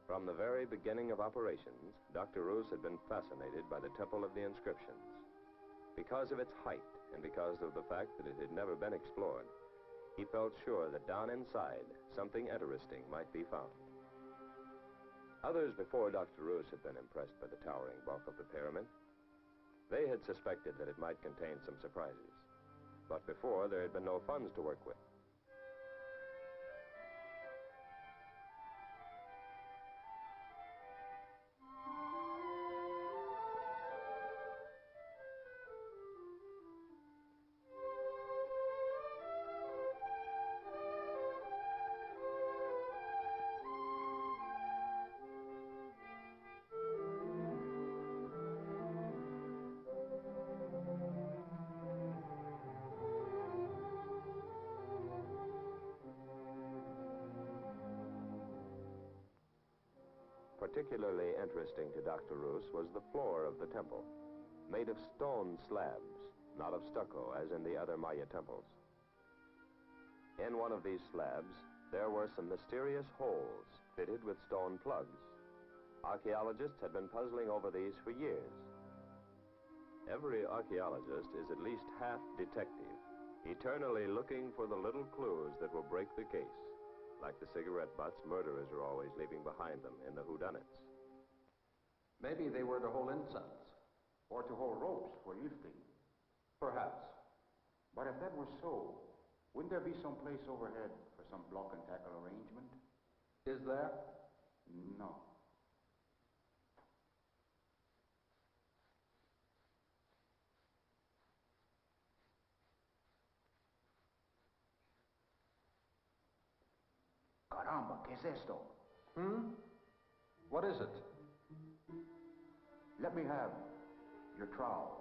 Speaker 7: From the very beginning of operations, Dr. Ruz had been fascinated by the Temple of the Inscriptions. Because of its height and because of the fact that it had never been explored, he felt sure that down inside, something interesting might be found. Others before Dr. Ruz had been impressed by the towering bulk of the pyramid. They had suspected that it might contain some surprises. But before, there had been no funds to work with. particularly interesting to Dr. Roos was the floor of the temple, made of stone slabs, not of stucco as in the other Maya temples. In one of these slabs, there were some mysterious holes fitted with stone plugs. Archaeologists had been puzzling over these for years. Every archaeologist is at least half detective, eternally looking for the little clues that will break the case, like the cigarette butts murderers are always leaving behind them in the whodunits.
Speaker 8: Maybe they were to hold incense,
Speaker 9: or to hold ropes for lifting.
Speaker 8: perhaps.
Speaker 9: But if that were so, wouldn't there be some place overhead for some block and tackle arrangement?
Speaker 8: Is there?
Speaker 9: No. Caramba, ¿qué es esto?
Speaker 8: What is it?
Speaker 9: Let me have your trowel.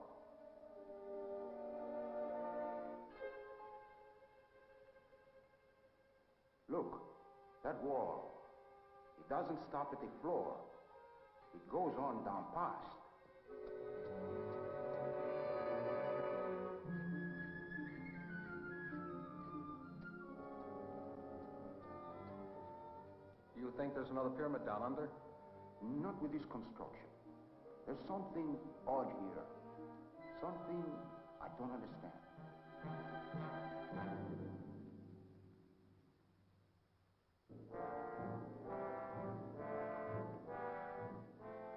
Speaker 9: Look, that wall. It doesn't stop at the floor. It goes on down past.
Speaker 8: You think there's another pyramid down under?
Speaker 9: Not with this construction. There's something odd here. Something I don't understand.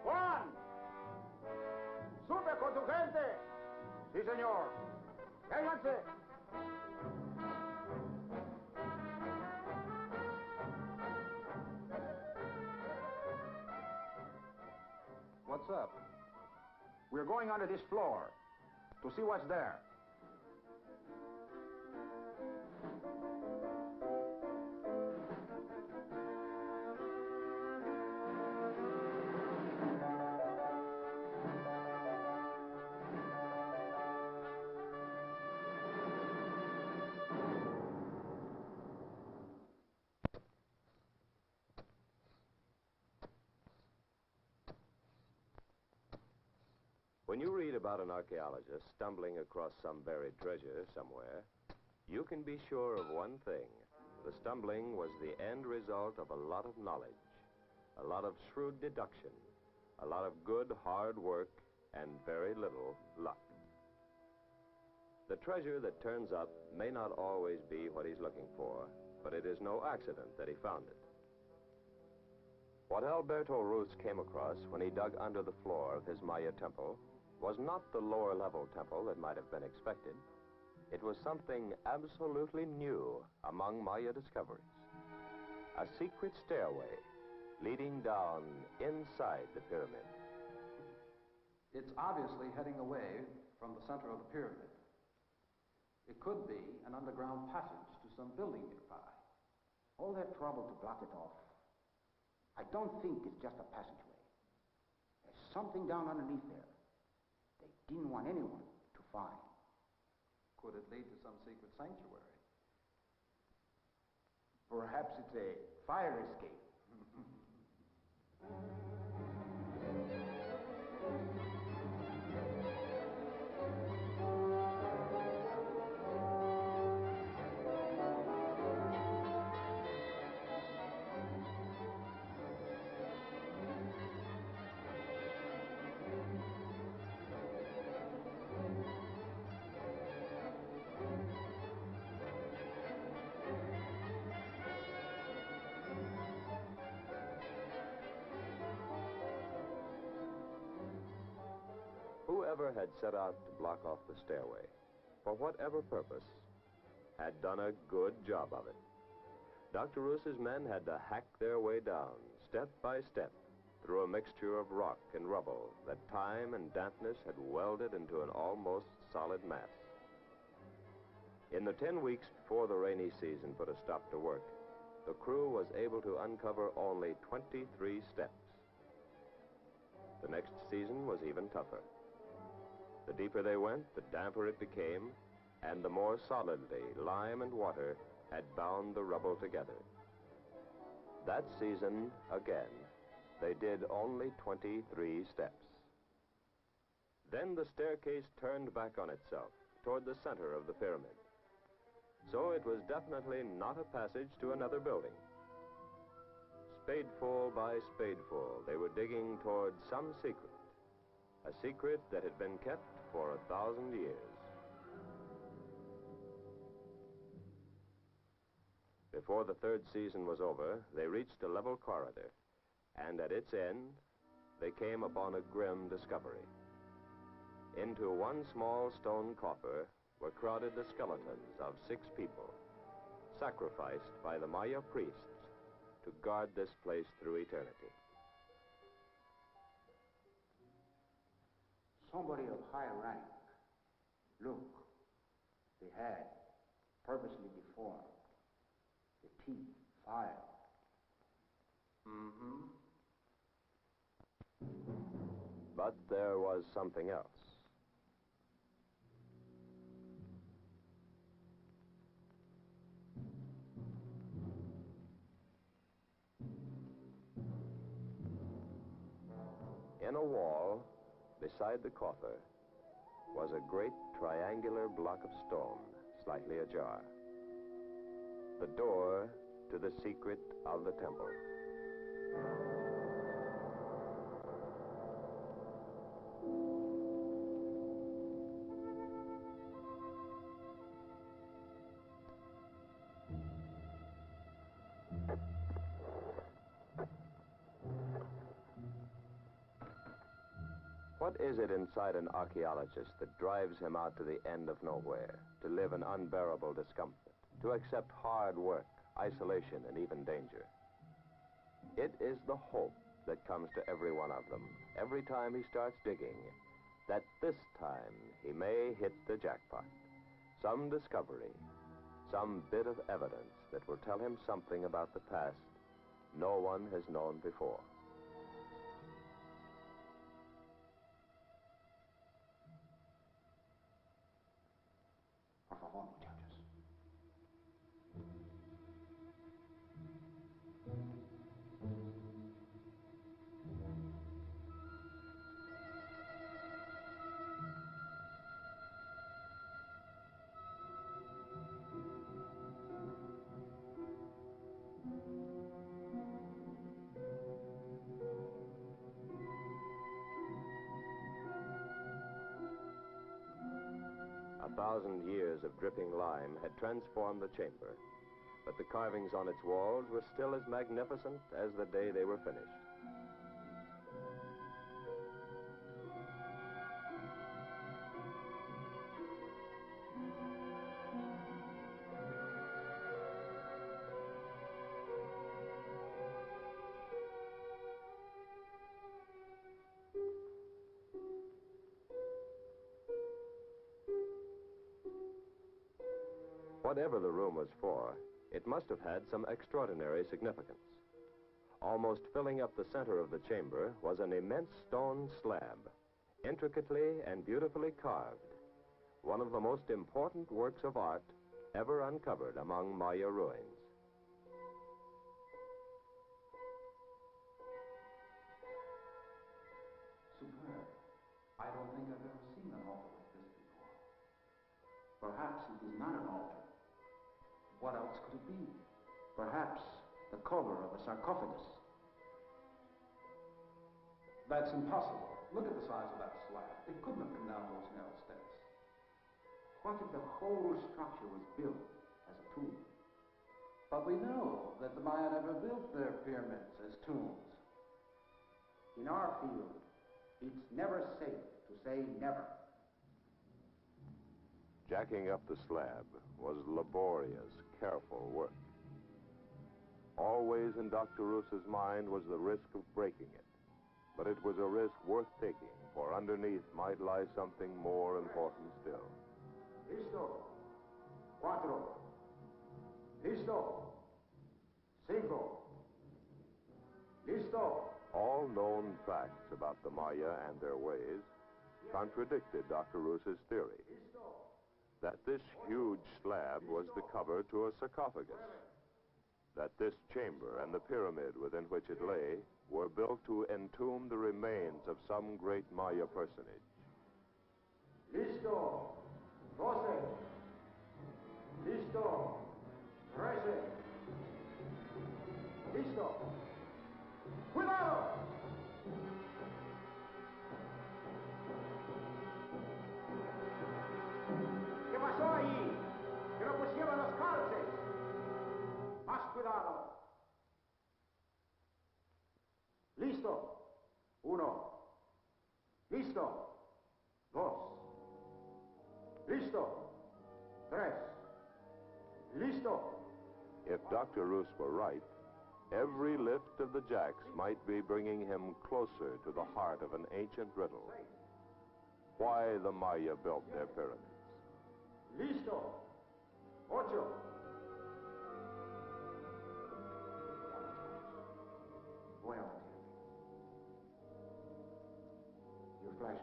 Speaker 9: Juan! ¡Sube con tu gente! Sí, señor. ¡Vénganse!
Speaker 8: What's up?
Speaker 9: We're going under this floor to see what's there.
Speaker 7: When you read about an archaeologist stumbling across some buried treasure somewhere, you can be sure of one thing. The stumbling was the end result of a lot of knowledge, a lot of shrewd deduction, a lot of good, hard work, and very little luck. The treasure that turns up may not always be what he's looking for, but it is no accident that he found it. What Alberto Roos came across when he dug under the floor of his Maya temple was not the lower-level temple that might have been expected. It was something absolutely new among Maya discoveries. A secret stairway leading down inside the pyramid.
Speaker 8: It's obviously heading away from the center of the pyramid. It could be an underground passage to some building nearby.
Speaker 9: All that trouble to block it off. I don't think it's just a passageway. There's something down underneath there. They didn't want anyone to find.
Speaker 8: Could it lead to some secret sanctuary?
Speaker 9: Perhaps it's a fire escape.
Speaker 7: Whoever had set out to block off the stairway, for whatever purpose, had done a good job of it. Dr. Roos's men had to hack their way down, step by step, through a mixture of rock and rubble that time and dampness had welded into an almost solid mass. In the 10 weeks before the rainy season put a stop to work, the crew was able to uncover only 23 steps. The next season was even tougher. The deeper they went, the damper it became, and the more solidly lime and water had bound the rubble together. That season, again, they did only 23 steps. Then the staircase turned back on itself toward the center of the pyramid. So it was definitely not a passage to another building. Spadeful by spadeful, they were digging toward some secret, a secret that had been kept for 1,000 years. Before the third season was over, they reached a level corridor, and at its end, they came upon a grim discovery. Into one small stone coffer were crowded the skeletons of 6 people, sacrificed by the Maya priests to guard this place through eternity.
Speaker 9: Somebody of high rank. Look, the head purposely deformed, the teeth filed.
Speaker 7: Mm-hmm. But there was something else. In a wall, beside the coffer, was a great triangular block of stone, slightly ajar. The door to the secret of the temple. What is it inside an archaeologist that drives him out to the end of nowhere, to live in unbearable discomfort, to accept hard work, isolation, and even danger? It is the hope that comes to every one of them, every time he starts digging, that this time he may hit the jackpot. Some discovery, some bit of evidence that will tell him something about the past no one has known before.
Speaker 9: Por favor, muchachos.
Speaker 7: 1,000 years of dripping lime had transformed the chamber, but the carvings on its walls were still as magnificent as the day they were finished. Whatever the room was for, it must have had some extraordinary significance. Almost filling up the center of the chamber was an immense stone slab, intricately and beautifully carved, one of the most important works of art ever uncovered among Maya ruins.
Speaker 8: Superb. I don't think I've ever seen an altar like this before.
Speaker 9: Perhaps it is not an altar.
Speaker 8: What else could it be?
Speaker 9: Perhaps the cover of a sarcophagus.
Speaker 8: That's impossible. Look at the size of that slab. It couldn't have come down those narrow steps.
Speaker 9: What if the whole structure was built as a tomb?
Speaker 8: But we know that the Maya never built their pyramids as tombs.
Speaker 9: In our field, it's never safe to say never.
Speaker 7: Jacking up the slab was laborious, careful work. Always in Dr. Roos's mind was the risk of breaking it. But it was a risk worth taking, for underneath might lie something more important still.
Speaker 9: Listo. Cuatro. Listo. Cinco. Listo.
Speaker 7: All known facts about the Maya and their ways contradicted Dr. Roos's theory that this huge slab was the cover to a sarcophagus. that this chamber and the pyramid within which it lay were built to entomb the remains of some great Maya personage.
Speaker 9: Listo. 12. Listo. 13. Listo. Cuidado. ¿Qué pasó ahí? Que no pusieron los calces. Más cuidado. Listo. 1. Listo. 2. Listo. 3. Listo.
Speaker 7: If Dr. Roos were right, every lift of the jacks might be bringing him closer to the heart of an ancient riddle. Why the Maya built their pyramids.
Speaker 9: Listo. 8. Voy a batir. Your flashlight.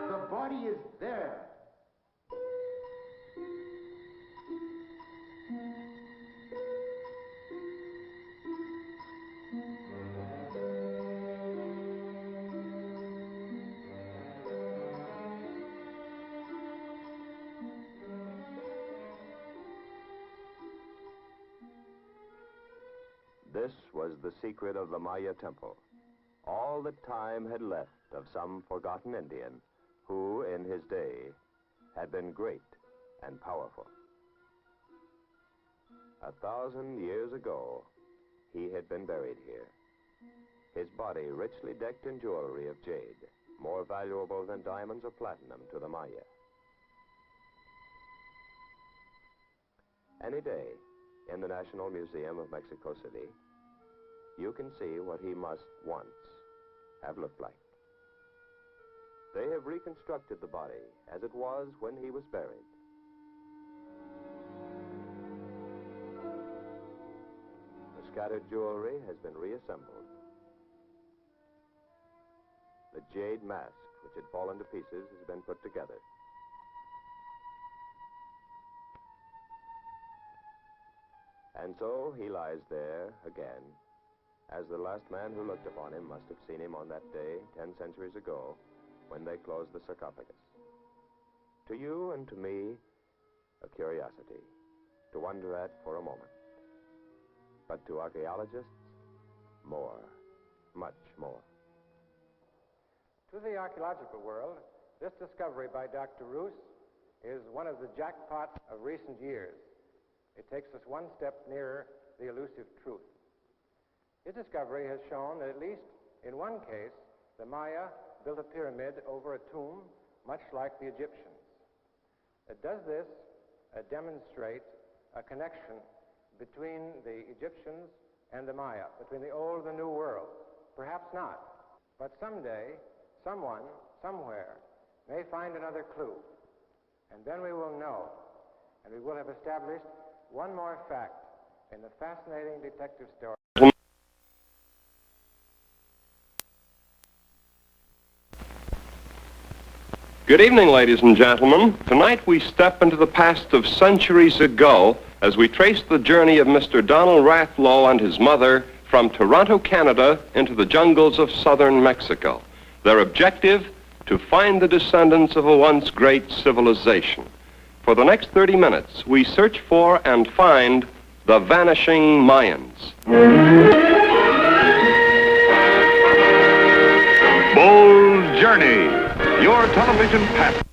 Speaker 9: The body is there.
Speaker 7: This was the secret of the Maya temple. All that time had left of some forgotten Indian who, in his day, had been great and powerful. 1,000 years ago, he had been buried here. His body richly decked in jewelry of jade, more valuable than diamonds or platinum to the Maya. Any day, in the National Museum of Mexico City, you can see what he must once have looked like. They have reconstructed the body as it was when he was buried. The scattered jewelry has been reassembled. The jade mask, which had fallen to pieces, has been put together. And so he lies there again, as the last man who looked upon him must have seen him on that day 10 centuries ago when they closed the sarcophagus. To you and to me, a curiosity to wonder at for a moment. But to archaeologists, more, much more.
Speaker 2: To the archaeological world, this discovery by Dr. Roos is one of the jackpots of recent years. It takes us one step nearer the elusive truth. His discovery has shown that at least in one case, the Maya built a pyramid over a tomb much like the Egyptians. Does this demonstrate a connection between the Egyptians and the Maya, between the old and the new world? Perhaps not. But someday, someone, somewhere, may find another clue. And then we will know, and we will have established one more fact in the fascinating detective story.
Speaker 10: Good evening, ladies and gentlemen. Tonight we step into the past of centuries ago as we trace the journey of Mr. Donald Rathlow and his mother from Toronto, Canada, into the jungles of southern Mexico. Their objective, to find the descendants of a once great civilization. For the next 30 minutes, we search for and find the vanishing Mayans.
Speaker 11: Bold Journey, your television path.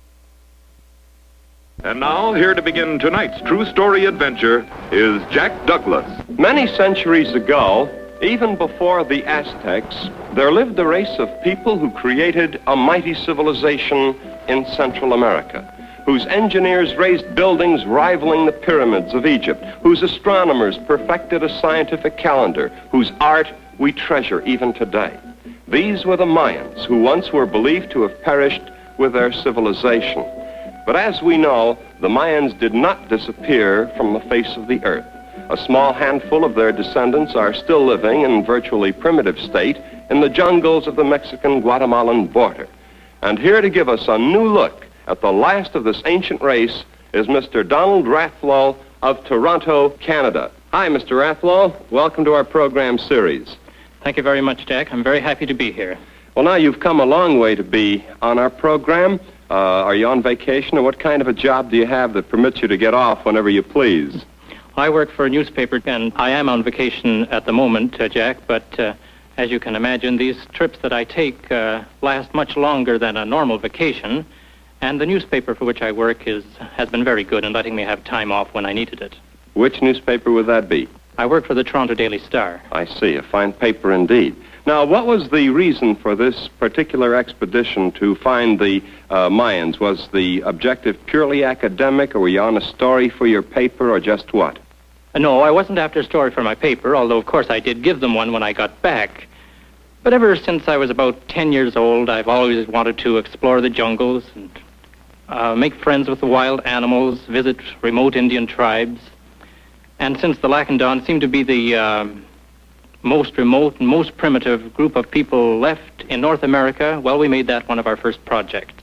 Speaker 11: And now, here to begin tonight's true story adventure is Jack Douglas.
Speaker 10: Many centuries ago, even before the Aztecs, there lived a race of people who created a mighty civilization in Central America, whose engineers raised buildings rivaling the pyramids of Egypt, whose astronomers perfected a scientific calendar, whose art we treasure even today. These were the Mayans, who once were believed to have perished with their civilization. But as we know, the Mayans did not disappear from the face of the earth. A small handful of their descendants are still living in virtually primitive state in the jungles of the Mexican-Guatemalan border. And here to give us a new look at the last of this ancient race is Mr. Donald Rathlow of Toronto, Canada. Hi, Mr. Rathlow. Welcome to our program series.
Speaker 12: Thank you very much, Jack. I'm very happy to be here.
Speaker 10: Well, now you've come a long way to be on our program. Are you on vacation, or what kind of a job do you have that permits you to get off whenever you please?
Speaker 12: I work for a newspaper, and I am on vacation at the moment, Jack, but as you can imagine, these trips that I take last much longer than a normal vacation, and the newspaper for which I work has been very good in letting me have time off when I needed it.
Speaker 10: Which newspaper would that be?
Speaker 12: I work for the Toronto Daily Star.
Speaker 10: I see, a fine paper indeed. Now, what was the reason for this particular expedition to find the Mayans? Was the objective purely academic, or were you on a story for your paper, or just what?
Speaker 12: No, I wasn't after a story for my paper, although, of course, I did give them one when I got back. But ever since I was about 10 years old, I've always wanted to explore the jungles and make friends with the wild animals, visit remote Indian tribes. And since the Lacandons seem to be the most remote and most primitive group of people left in North America, well, we made that one of our first projects.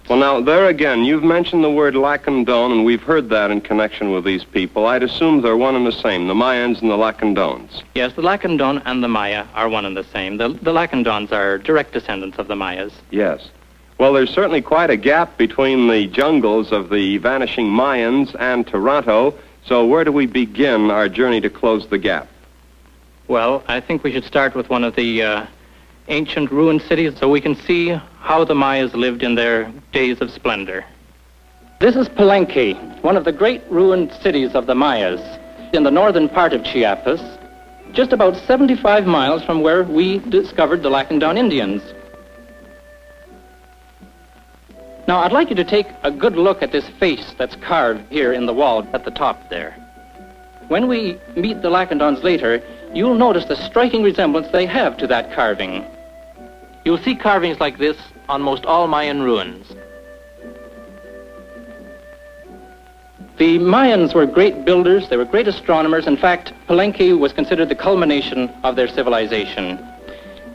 Speaker 10: Well, now, there again, you've mentioned the word Lacandon, and we've heard that in connection with these people. I'd assume they're one and the same, the Mayans and the Lacandons.
Speaker 12: Yes, the Lacandon and the Maya are one and the same. The Lacandons are direct descendants of the Mayas.
Speaker 10: Yes. Well, there's certainly quite a gap between the jungles of the vanishing Mayans and Toronto, so where do we begin our journey to close the gap?
Speaker 12: Well, I think we should start with one of the ancient ruined cities so we can see how the Mayas lived in their days of splendor. This is Palenque, one of the great ruined cities of the Mayas, in the northern part of Chiapas, just about 75 miles from where we discovered the Lacandon Indians. Now, I'd like you to take a good look at this face that's carved here in the wall at the top there. When we meet the Lacandons later, you'll notice the striking resemblance they have to that carving. You'll see carvings like this on most all Mayan ruins. The Mayans were great builders, they were great astronomers. In fact, Palenque was considered the culmination of their civilization.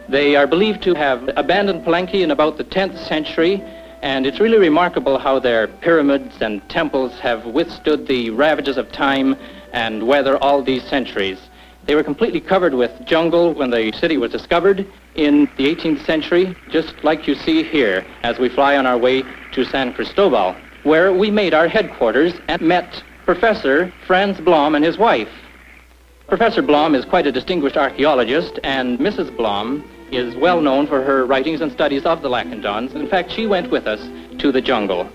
Speaker 12: They are believed to have abandoned Palenque in about the 10th century, and it's really remarkable how their pyramids and temples have withstood the ravages of time and weather all these centuries. They were completely covered with jungle when the city was discovered in the 18th century, just like you see here as we fly on our way to San Cristobal, where we made our headquarters and met Professor Franz Blom and his wife. Professor Blom is quite a distinguished archaeologist, and Mrs. Blom is well known for her writings and studies of the Lacandons. In fact, she went with us to the jungle.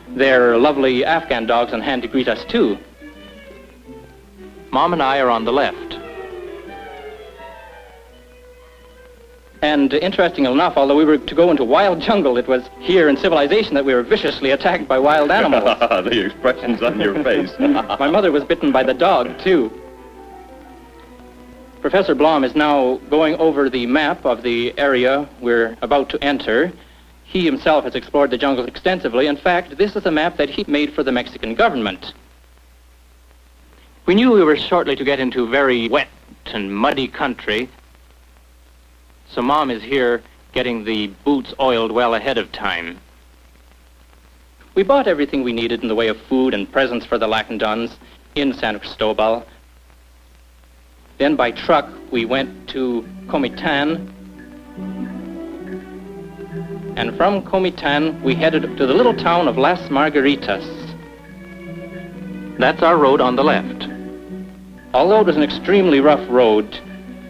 Speaker 12: They're lovely Afghan dogs on hand to greet us, too. Mom and I are on the left. And interestingly enough, although we were to go into wild jungle, it was here in civilization that we were viciously attacked by wild animals.
Speaker 10: The expression's on your face.
Speaker 12: My mother was bitten by the dog, too. Professor Blom is now going over the map of the area we're about to enter. He himself has explored the jungle extensively. In fact, this is a map that he made for the Mexican government. We knew we were shortly to get into very wet and muddy country, so Mom is here getting the boots oiled well ahead of time. We bought everything we needed in the way of food and presents for the Lacandons in San Cristobal. Then by truck, we went to Comitan. And from Comitan, we headed to the little town of Las Margaritas. That's our road on the left. Although it was an extremely rough road,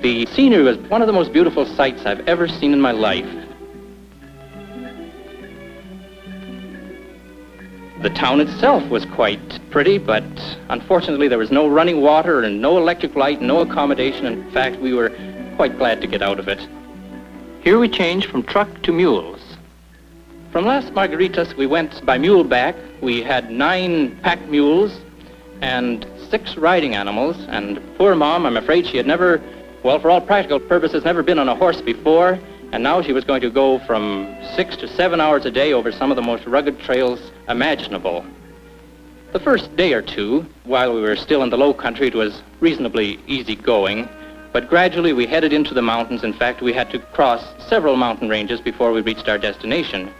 Speaker 12: the scenery was one of the most beautiful sights I've ever seen in my life. The town itself was quite pretty, but unfortunately there was no running water and no electric light, no accommodation. In fact, we were quite glad to get out of it. Here we changed from truck to mules. From Las Margaritas, we went by mule back. We had 9 pack mules and 6 riding animals, and poor Mom, I'm afraid she had never Well, for all practical purposes, never been on a horse before, and now she was going to go from 6 to 7 hours a day over some of the most rugged trails imaginable. The first day or two, while we were still in the low country, it was reasonably easy going, but gradually we headed into the mountains. In fact, we had to cross several mountain ranges before we reached our destination.